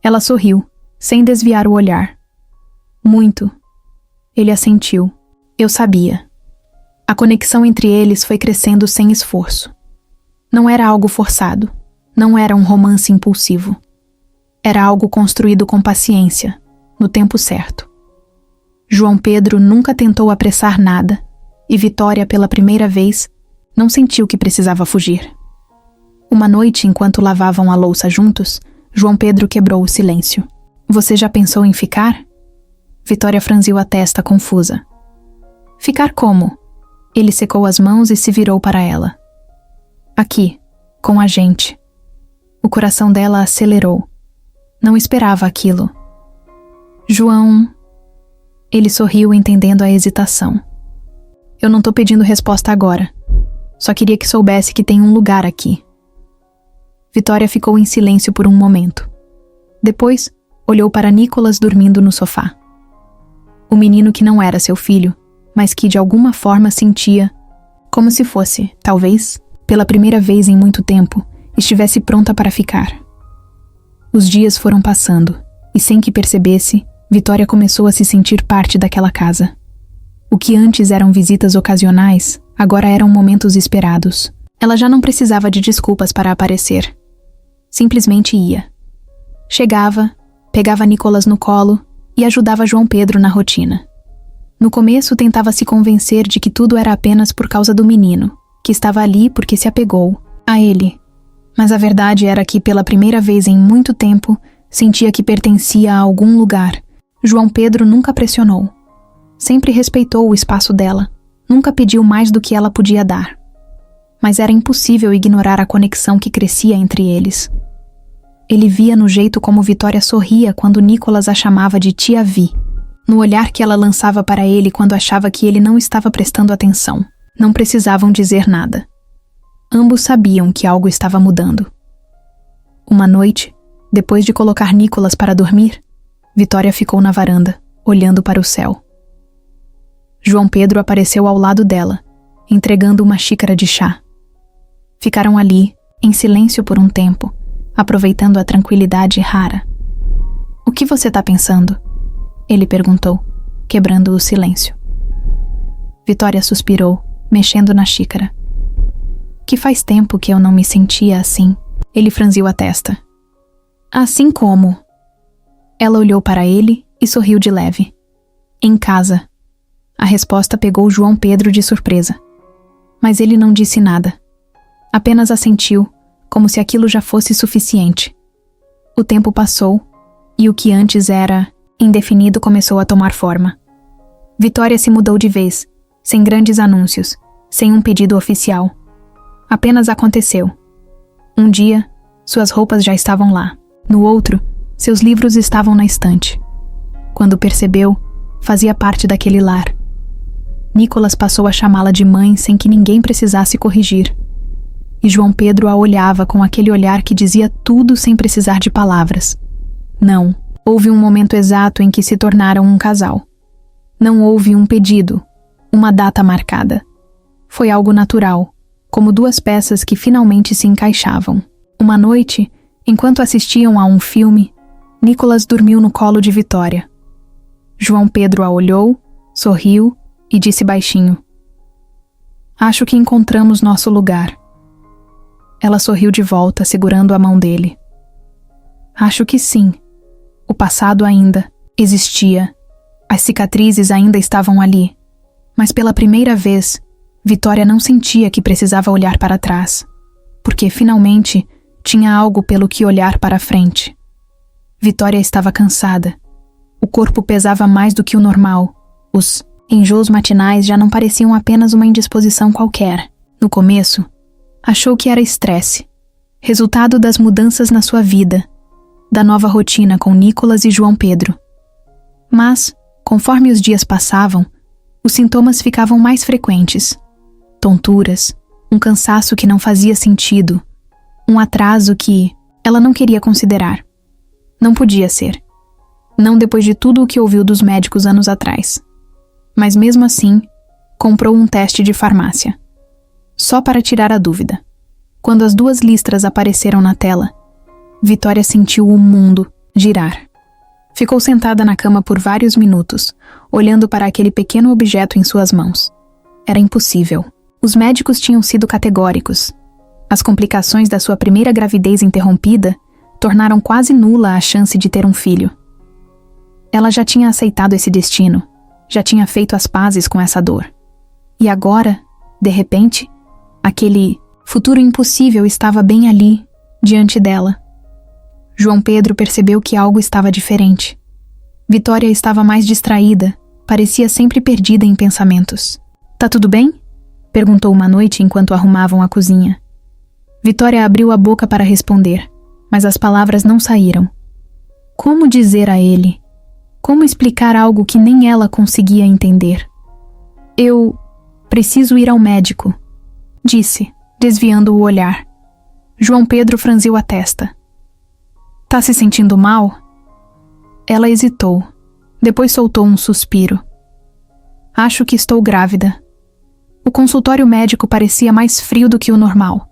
Ela sorriu, sem desviar o olhar. Muito. Ele assentiu. Eu sabia. A conexão entre eles foi crescendo sem esforço. Não era algo forçado. Não era um romance impulsivo. Era algo construído com paciência, no tempo certo. João Pedro nunca tentou apressar nada, e Vitória, pela primeira vez, não sentiu que precisava fugir. Uma noite, enquanto lavavam a louça juntos, João Pedro quebrou o silêncio. Você já pensou em ficar? Vitória franziu a testa, confusa. Ficar como? Ele secou as mãos e se virou para ela. Aqui, com a gente. O coração dela acelerou. Não esperava aquilo. João... Ele sorriu, entendendo a hesitação. Eu não tô pedindo resposta agora. Só queria que soubesse que tem um lugar aqui. Vitória ficou em silêncio por um momento. Depois, olhou para Nicolas dormindo no sofá. O menino que não era seu filho, mas que de alguma forma sentia, como se fosse, talvez, pela primeira vez em muito tempo, estivesse pronta para ficar. Os dias foram passando, e sem que percebesse, Vitória começou a se sentir parte daquela casa. O que antes eram visitas ocasionais, agora eram momentos esperados. Ela já não precisava de desculpas para aparecer. Simplesmente ia. Chegava, pegava Nicolas no colo e ajudava João Pedro na rotina. No começo tentava se convencer de que tudo era apenas por causa do menino, que estava ali porque se apegou a ele. Mas a verdade era que, pela primeira vez em muito tempo, sentia que pertencia a algum lugar. João Pedro nunca pressionou. Sempre respeitou o espaço dela, nunca pediu mais do que ela podia dar. Mas era impossível ignorar a conexão que crescia entre eles. Ele via no jeito como Vitória sorria quando Nicolas a chamava de Tia Vi, no olhar que ela lançava para ele quando achava que ele não estava prestando atenção. Não precisavam dizer nada. Ambos sabiam que algo estava mudando. Uma noite, depois de colocar Nicolas para dormir, Vitória ficou na varanda, olhando para o céu. João Pedro apareceu ao lado dela, entregando uma xícara de chá. Ficaram ali, em silêncio por um tempo, aproveitando a tranquilidade rara. O que você está pensando? Ele perguntou, quebrando o silêncio. Vitória suspirou, mexendo na xícara. Que faz tempo que eu não me sentia assim. Ele franziu a testa. Assim como? Ela olhou para ele e sorriu de leve. Em casa. A resposta pegou João Pedro de surpresa. Mas ele não disse nada. Apenas assentiu, como se aquilo já fosse suficiente. O tempo passou, e o que antes era indefinido começou a tomar forma. Vitória se mudou de vez, sem grandes anúncios, sem um pedido oficial. Apenas aconteceu. Um dia, suas roupas já estavam lá. No outro, seus livros estavam na estante. Quando percebeu, fazia parte daquele lar. Nicolas passou a chamá-la de mãe sem que ninguém precisasse corrigir. E João Pedro a olhava com aquele olhar que dizia tudo sem precisar de palavras. Não, houve um momento exato em que se tornaram um casal. Não houve um pedido, uma data marcada. Foi algo natural, como duas peças que finalmente se encaixavam. Uma noite, enquanto assistiam a um filme, Nicolas dormiu no colo de Vitória. João Pedro a olhou, sorriu e disse baixinho: Acho que encontramos nosso lugar. Ela sorriu de volta, segurando a mão dele. Acho que sim. O passado ainda existia. As cicatrizes ainda estavam ali. Mas pela primeira vez, Vitória não sentia que precisava olhar para trás, porque finalmente tinha algo pelo que olhar para frente. Vitória estava cansada. O corpo pesava mais do que o normal. Os enjoos matinais já não pareciam apenas uma indisposição qualquer. No começo, achou que era estresse, resultado das mudanças na sua vida, da nova rotina com Nicolas e João Pedro. Mas, conforme os dias passavam, os sintomas ficavam mais frequentes. Tonturas, um cansaço que não fazia sentido, um atraso que ela não queria considerar. Não podia ser. Não depois de tudo o que ouviu dos médicos anos atrás. Mas mesmo assim, comprou um teste de farmácia. Só para tirar a dúvida. Quando as 2 listras apareceram na tela, Vitória sentiu o mundo girar. Ficou sentada na cama por vários minutos, olhando para aquele pequeno objeto em suas mãos. Era impossível. Os médicos tinham sido categóricos. As complicações da sua primeira gravidez interrompida tornaram quase nula a chance de ter um filho. Ela já tinha aceitado esse destino, já tinha feito as pazes com essa dor. E agora, de repente, aquele futuro impossível estava bem ali, diante dela. João Pedro percebeu que algo estava diferente. Vitória estava mais distraída, parecia sempre perdida em pensamentos. "Tá tudo bem?" perguntou uma noite enquanto arrumavam a cozinha. Vitória abriu a boca para responder, mas as palavras não saíram. Como dizer a ele? Como explicar algo que nem ela conseguia entender? "Eu preciso ir ao médico", disse, desviando o olhar. João Pedro franziu a testa. "Tá se sentindo mal?" Ela hesitou, depois soltou um suspiro. "Acho que estou grávida." O consultório médico parecia mais frio do que o normal.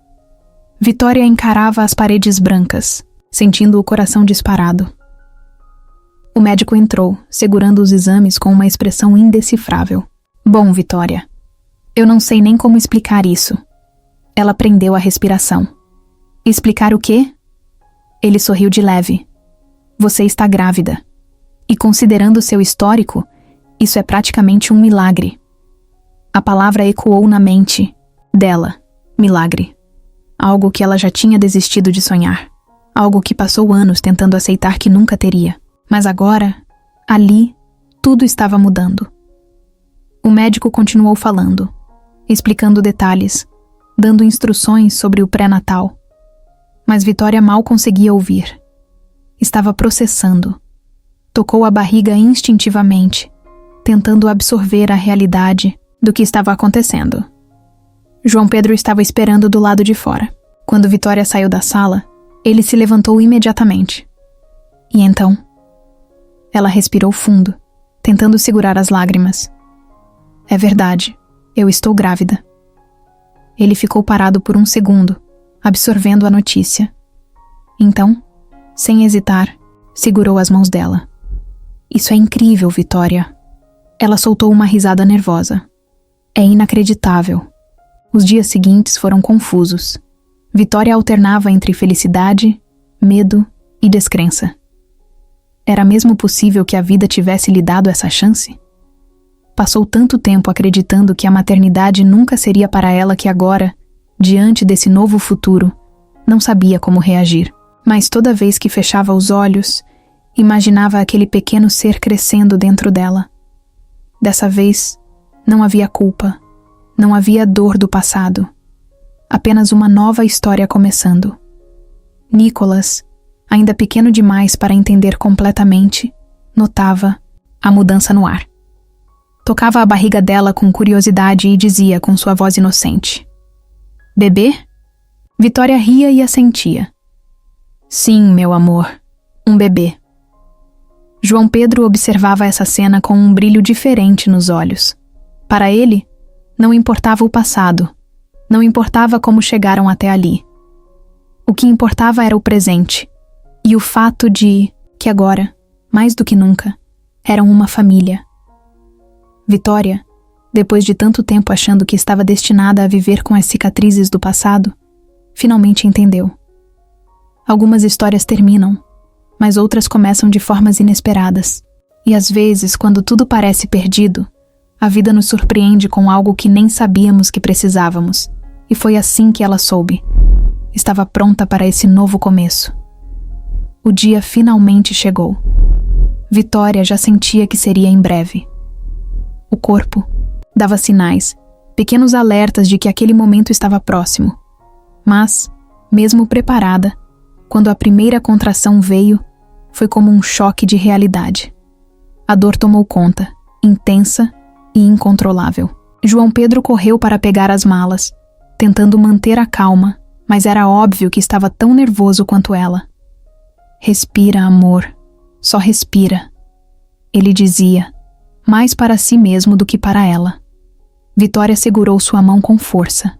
Vitória encarava as paredes brancas, sentindo o coração disparado. O médico entrou, segurando os exames com uma expressão indecifrável. "Bom, Vitória, eu não sei nem como explicar isso." Ela prendeu a respiração. "Explicar o quê?" Ele sorriu de leve. "Você está grávida. E considerando seu histórico, isso é praticamente um milagre." A palavra ecoou na mente dela. Milagre. Algo que ela já tinha desistido de sonhar. Algo que passou anos tentando aceitar que nunca teria. Mas agora, ali, tudo estava mudando. O médico continuou falando, explicando detalhes, dando instruções sobre o pré-natal. Mas Vitória mal conseguia ouvir. Estava processando. Tocou a barriga instintivamente, tentando absorver a realidade do que estava acontecendo. João Pedro estava esperando do lado de fora. Quando Vitória saiu da sala, ele se levantou imediatamente. E então? Ela respirou fundo, tentando segurar as lágrimas. "É verdade, eu estou grávida." Ele ficou parado por um segundo, absorvendo a notícia. Então, sem hesitar, segurou as mãos dela. "Isso é incrível, Vitória." Ela soltou uma risada nervosa. "É inacreditável." Os dias seguintes foram confusos. Vitória alternava entre felicidade, medo e descrença. Era mesmo possível que a vida tivesse lhe dado essa chance? Passou tanto tempo acreditando que a maternidade nunca seria para ela que agora, diante desse novo futuro, não sabia como reagir. Mas toda vez que fechava os olhos, imaginava aquele pequeno ser crescendo dentro dela. Dessa vez, não havia culpa, não havia dor do passado. Apenas uma nova história começando. Nicholas, ainda pequeno demais para entender completamente, notava a mudança no ar. Tocava a barriga dela com curiosidade e dizia com sua voz inocente: "Bebê?" Vitória ria e assentia. "Sim, meu amor, um bebê." João Pedro observava essa cena com um brilho diferente nos olhos. Para ele, não importava o passado, não importava como chegaram até ali. O que importava era o presente, e o fato de que agora, mais do que nunca, eram uma família. Vitória, depois de tanto tempo achando que estava destinada a viver com as cicatrizes do passado, finalmente entendeu. Algumas histórias terminam, mas outras começam de formas inesperadas. E às vezes, quando tudo parece perdido, a vida nos surpreende com algo que nem sabíamos que precisávamos. E foi assim que ela soube. Estava pronta para esse novo começo. O dia finalmente chegou. Vitória já sentia que seria em breve. O corpo dava sinais, pequenos alertas de que aquele momento estava próximo. Mas, mesmo preparada, quando a primeira contração veio, foi como um choque de realidade. A dor tomou conta, intensa e incontrolável. João Pedro correu para pegar as malas, tentando manter a calma, mas era óbvio que estava tão nervoso quanto ela. "Respira, amor. Só respira." Ele dizia, mais para si mesmo do que para ela. Vitória segurou sua mão com força.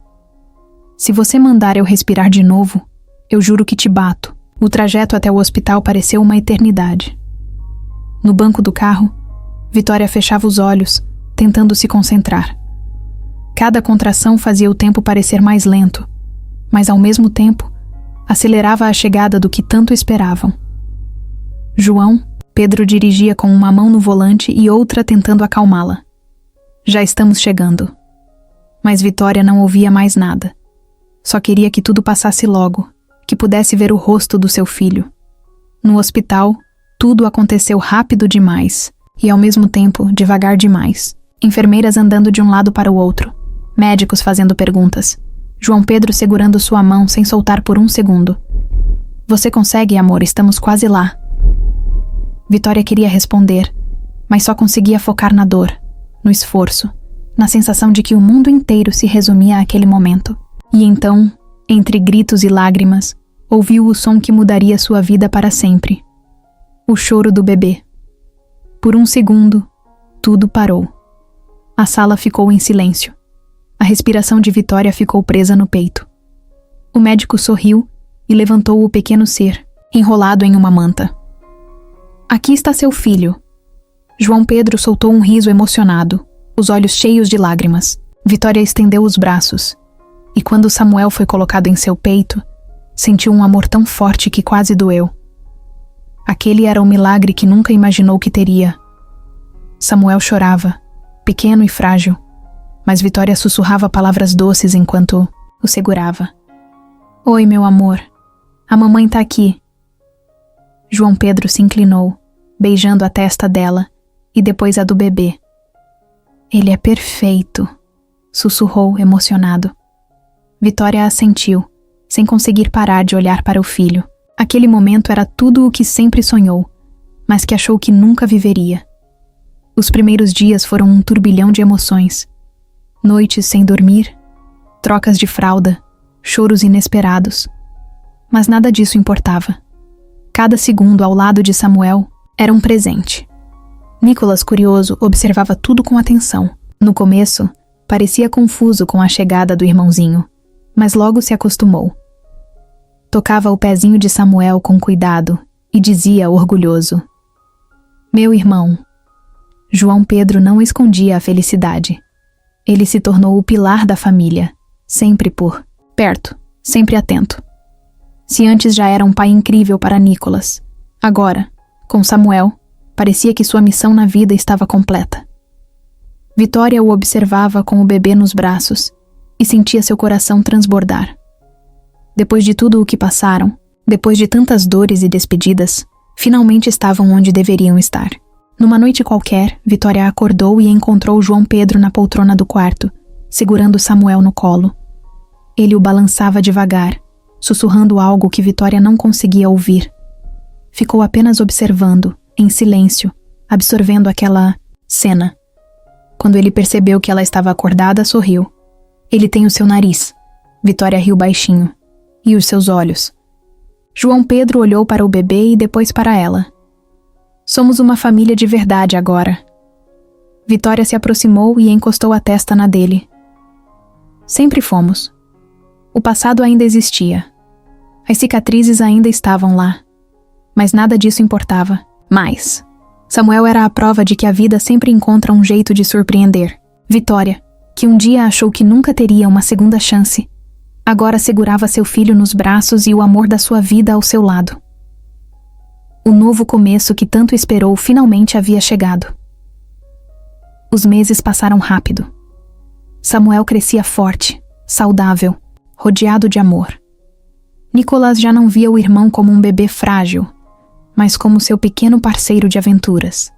Se você mandar eu respirar de novo, eu juro que te bato. O trajeto até o hospital pareceu uma eternidade. No banco do carro, Vitória fechava os olhos, tentando se concentrar. Cada contração fazia o tempo parecer mais lento, mas ao mesmo tempo, acelerava a chegada do que tanto esperavam. João, Pedro dirigia com uma mão no volante e outra tentando acalmá-la. Já estamos chegando. Mas Vitória não ouvia mais nada. Só queria que tudo passasse logo, que pudesse ver o rosto do seu filho. No hospital, tudo aconteceu rápido demais e, ao mesmo tempo, devagar demais. Enfermeiras andando de um lado para o outro, médicos fazendo perguntas. João Pedro segurando sua mão sem soltar por um segundo. Você consegue, amor, estamos quase lá. Vitória queria responder, mas só conseguia focar na dor, no esforço, na sensação de que o mundo inteiro se resumia àquele momento. E então, entre gritos e lágrimas, ouviu o som que mudaria sua vida para sempre. O choro do bebê. Por um segundo, tudo parou. A sala ficou em silêncio. A respiração de Vitória ficou presa no peito. O médico sorriu e levantou o pequeno ser, enrolado em uma manta. Aqui está seu filho. João Pedro soltou um riso emocionado, os olhos cheios de lágrimas. Vitória estendeu os braços, e quando Samuel foi colocado em seu peito, sentiu um amor tão forte que quase doeu. Aquele era o milagre que nunca imaginou que teria. Samuel chorava, pequeno e frágil, mas Vitória sussurrava palavras doces enquanto o segurava. Oi, meu amor. A mamãe tá aqui. João Pedro se inclinou, beijando a testa dela e depois a do bebê. Ele é perfeito, sussurrou emocionado. Vitória assentiu, sem conseguir parar de olhar para o filho. Aquele momento era tudo o que sempre sonhou, mas que achou que nunca viveria. Os primeiros dias foram um turbilhão de emoções. Noites sem dormir, trocas de fralda, choros inesperados. Mas nada disso importava. Cada segundo ao lado de Samuel era um presente. Nicolas, curioso, observava tudo com atenção. No começo, parecia confuso com a chegada do irmãozinho, mas logo se acostumou. Tocava o pezinho de Samuel com cuidado e dizia orgulhoso: Meu irmão. João Pedro não escondia a felicidade. Ele se tornou o pilar da família, sempre por perto, sempre atento. Se antes já era um pai incrível para Nicolas, agora, com Samuel, parecia que sua missão na vida estava completa. Vitória o observava com o bebê nos braços e sentia seu coração transbordar. Depois de tudo o que passaram, depois de tantas dores e despedidas, finalmente estavam onde deveriam estar. Numa noite qualquer, Vitória acordou e encontrou João Pedro na poltrona do quarto, segurando Samuel no colo. Ele o balançava devagar, sussurrando algo que Vitória não conseguia ouvir. Ficou apenas observando, em silêncio, absorvendo aquela cena. Quando ele percebeu que ela estava acordada, sorriu. Ele tem o seu nariz. Vitória riu baixinho. E os seus olhos. João Pedro olhou para o bebê e depois para ela. Somos uma família de verdade agora. Vitória se aproximou e encostou a testa na dele. Sempre fomos. O passado ainda existia. As cicatrizes ainda estavam lá. Mas nada disso importava. Mais. Samuel era a prova de que a vida sempre encontra um jeito de surpreender. Vitória, que um dia achou que nunca teria uma segunda chance, agora segurava seu filho nos braços e o amor da sua vida ao seu lado. O novo começo que tanto esperou finalmente havia chegado. Os meses passaram rápido. Samuel crescia forte, saudável, rodeado de amor. Nicolas já não via o irmão como um bebê frágil, mas como seu pequeno parceiro de aventuras.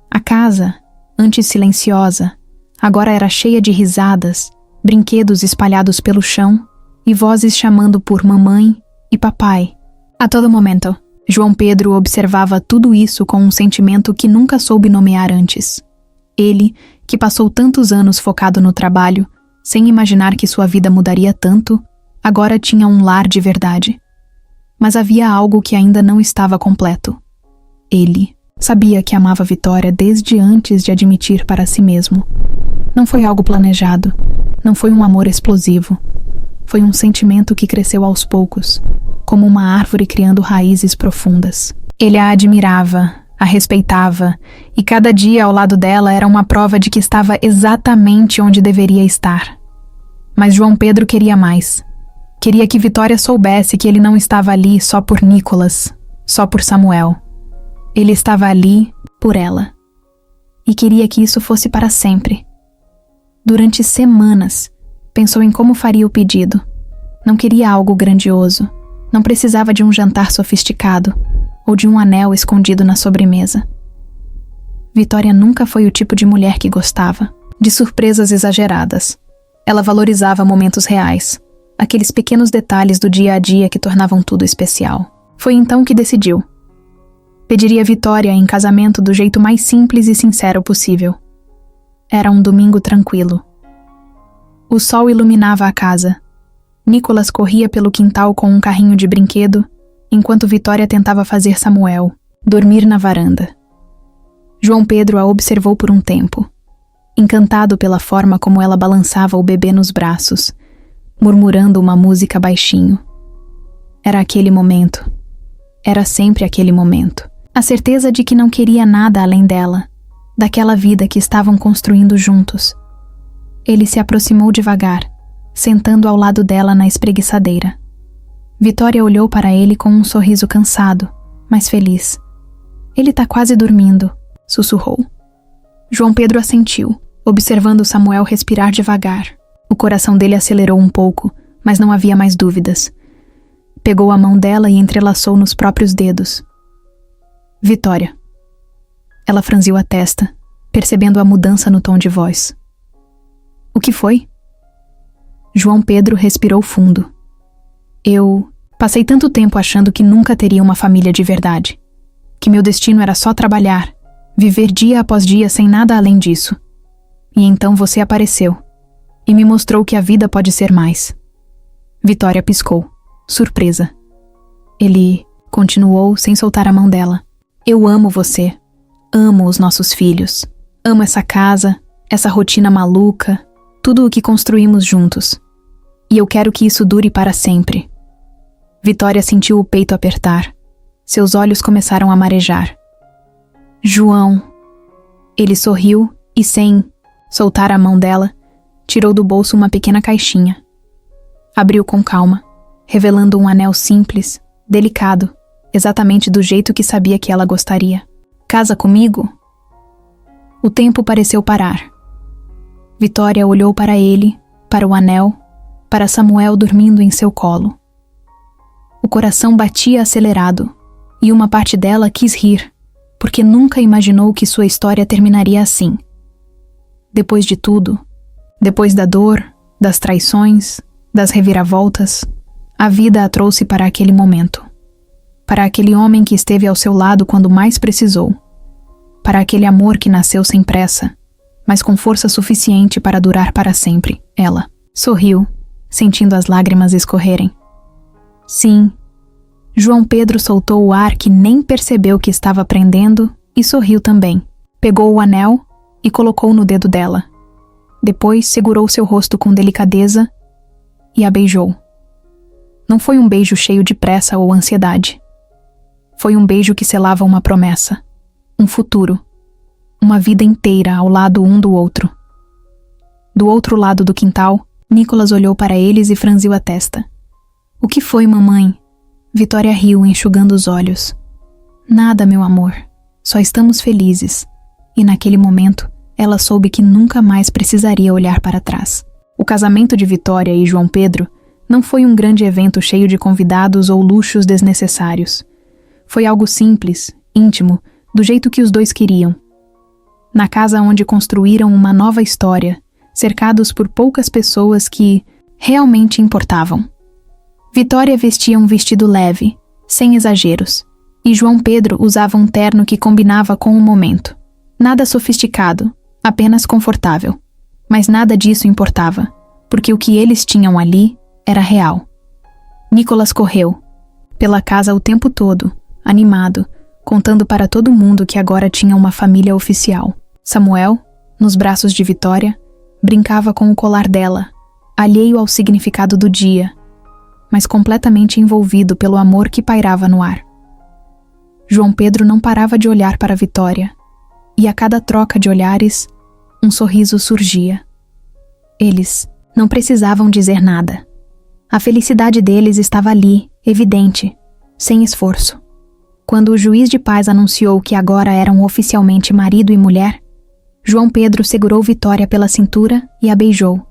A casa, antes silenciosa, agora era cheia de risadas, brinquedos espalhados pelo chão e vozes chamando por mamãe e papai. A todo momento, João Pedro observava tudo isso com um sentimento que nunca soube nomear antes. Ele, que passou tantos anos focado no trabalho, sem imaginar que sua vida mudaria tanto, agora tinha um lar de verdade. Mas havia algo que ainda não estava completo. Ele, Sabia que amava Vitória desde antes de admitir para si mesmo. Não foi algo planejado, não foi um amor explosivo. Foi um sentimento que cresceu aos poucos, como uma árvore criando raízes profundas. Ele a admirava, a respeitava, e cada dia ao lado dela era uma prova de que estava exatamente onde deveria estar. Mas João Pedro queria mais. Queria que Vitória soubesse que ele não estava ali só por Nicolas, só por Samuel. Ele estava ali por ela. E queria que isso fosse para sempre. Durante semanas, pensou em como faria o pedido. Não queria algo grandioso. Não precisava de um jantar sofisticado ou de um anel escondido na sobremesa. Vitória nunca foi o tipo de mulher que gostava de surpresas exageradas. Ela valorizava momentos reais, aqueles pequenos detalhes do dia a dia que tornavam tudo especial. Foi então que decidiu. Pediria Vitória em casamento do jeito mais simples e sincero possível. Era um domingo tranquilo. O sol iluminava a casa. Nicolas corria pelo quintal com um carrinho de brinquedo, enquanto Vitória tentava fazer Samuel dormir na varanda. João Pedro a observou por um tempo, encantado pela forma como ela balançava o bebê nos braços, murmurando uma música baixinho. Era aquele momento. Era sempre aquele momento. A certeza de que não queria nada além dela, daquela vida que estavam construindo juntos. Ele se aproximou devagar, sentando ao lado dela na espreguiçadeira. Vitória olhou para ele com um sorriso cansado, mas feliz. Ele tá quase dormindo, sussurrou. João Pedro assentiu, observando Samuel respirar devagar. O coração dele acelerou um pouco, mas não havia mais dúvidas. Pegou a mão dela e entrelaçou nos próprios dedos. Vitória. Ela franziu a testa, percebendo a mudança no tom de voz. O que foi? João Pedro respirou fundo. Eu passei tanto tempo achando que nunca teria uma família de verdade. Que meu destino era só trabalhar, viver dia após dia sem nada além disso. E então você apareceu e me mostrou que a vida pode ser mais. Vitória piscou, surpresa. Ele continuou sem soltar a mão dela. Eu amo você. Amo os nossos filhos. Amo essa casa, essa rotina maluca, tudo o que construímos juntos. E eu quero que isso dure para sempre. Vitória sentiu o peito apertar. Seus olhos começaram a marejar. João. Ele sorriu e, sem soltar a mão dela, tirou do bolso uma pequena caixinha. Abriu com calma, revelando um anel simples, delicado, exatamente do jeito que sabia que ela gostaria. Casa comigo? O tempo pareceu parar. Vitória olhou para ele, para o anel, para Samuel dormindo em seu colo. O coração batia acelerado, e uma parte dela quis rir, porque nunca imaginou que sua história terminaria assim. Depois de tudo, depois da dor, das traições, das reviravoltas, a vida a trouxe para aquele momento. Para aquele homem que esteve ao seu lado quando mais precisou. Para aquele amor que nasceu sem pressa, mas com força suficiente para durar para sempre. Ela sorriu, sentindo as lágrimas escorrerem. Sim. João Pedro soltou o ar que nem percebeu que estava prendendo e sorriu também. Pegou o anel e colocou no dedo dela. Depois segurou seu rosto com delicadeza e a beijou. Não foi um beijo cheio de pressa ou ansiedade. Foi um beijo que selava uma promessa, um futuro, uma vida inteira ao lado um do outro. Do outro lado do quintal, Nicolas olhou para eles e franziu a testa. O que foi, mamãe? Vitória riu, enxugando os olhos. Nada, meu amor. Só estamos felizes. E naquele momento, ela soube que nunca mais precisaria olhar para trás. O casamento de Vitória e João Pedro não foi um grande evento cheio de convidados ou luxos desnecessários. Foi algo simples, íntimo, do jeito que os dois queriam. Na casa onde construíram uma nova história, cercados por poucas pessoas que realmente importavam. Vitória vestia um vestido leve, sem exageros, e João Pedro usava um terno que combinava com o momento. Nada sofisticado, apenas confortável. Mas nada disso importava, porque o que eles tinham ali era real. Nicolas correu pela casa o tempo todo, animado, contando para todo mundo que agora tinha uma família oficial. Samuel, nos braços de Vitória, brincava com o colar dela, alheio ao significado do dia, mas completamente envolvido pelo amor que pairava no ar. João Pedro não parava de olhar para Vitória, e a cada troca de olhares, um sorriso surgia. Eles não precisavam dizer nada. A felicidade deles estava ali, evidente, sem esforço. Quando o juiz de paz anunciou que agora eram oficialmente marido e mulher, João Pedro segurou Vitória pela cintura e a beijou,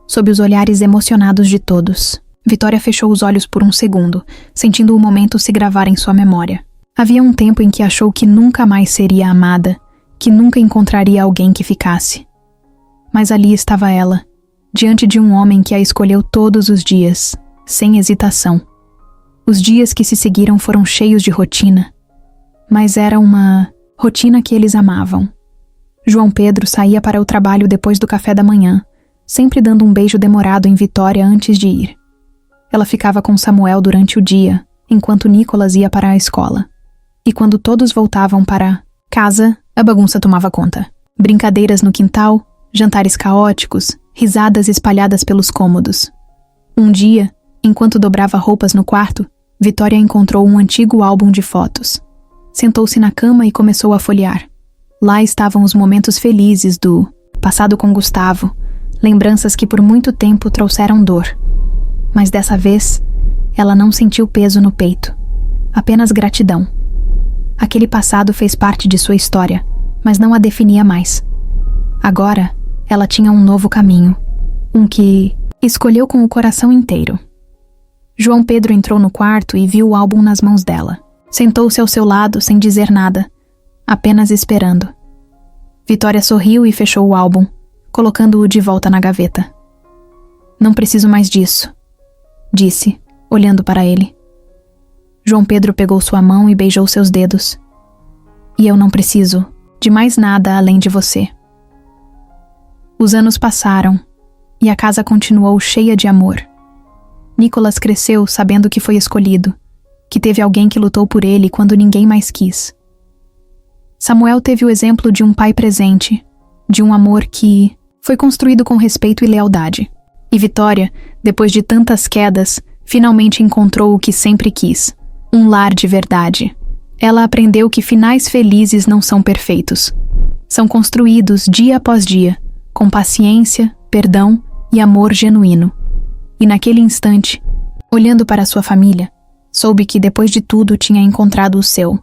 sob os olhares emocionados de todos. Vitória fechou os olhos por um segundo, sentindo o momento se gravar em sua memória. Havia um tempo em que achou que nunca mais seria amada, que nunca encontraria alguém que ficasse. Mas ali estava ela, diante de um homem que a escolheu todos os dias, sem hesitação. Os dias que se seguiram foram cheios de rotina, mas era uma rotina que eles amavam. João Pedro saía para o trabalho depois do café da manhã, sempre dando um beijo demorado em Vitória antes de ir. Ela ficava com Samuel durante o dia, enquanto Nicolas ia para a escola. E quando todos voltavam para casa, a bagunça tomava conta. Brincadeiras no quintal, jantares caóticos, risadas espalhadas pelos cômodos. Um dia, enquanto dobrava roupas no quarto, Vitória encontrou um antigo álbum de fotos. Sentou-se na cama e começou a folhear. Lá estavam os momentos felizes do passado com Gustavo, lembranças que por muito tempo trouxeram dor. Mas dessa vez, ela não sentiu peso no peito, apenas gratidão. Aquele passado fez parte de sua história, mas não a definia mais. Agora, ela tinha um novo caminho, um que escolheu com o coração inteiro. João Pedro entrou no quarto e viu o álbum nas mãos dela. Sentou-se ao seu lado sem dizer nada, apenas esperando. Vitória sorriu e fechou o álbum, colocando-o de volta na gaveta. "Não preciso mais disso", disse, olhando para ele. João Pedro pegou sua mão e beijou seus dedos. "E eu não preciso de mais nada além de você." Os anos passaram, e a casa continuou cheia de amor. Nicolas cresceu sabendo que foi escolhido, que teve alguém que lutou por ele quando ninguém mais quis. Samuel teve o exemplo de um pai presente, de um amor que foi construído com respeito e lealdade. E Vitória, depois de tantas quedas, finalmente encontrou o que sempre quis, um lar de verdade. Ela aprendeu que finais felizes não são perfeitos. São construídos dia após dia, com paciência, perdão e amor genuíno. E naquele instante, olhando para sua família, soube que depois de tudo tinha encontrado o seu.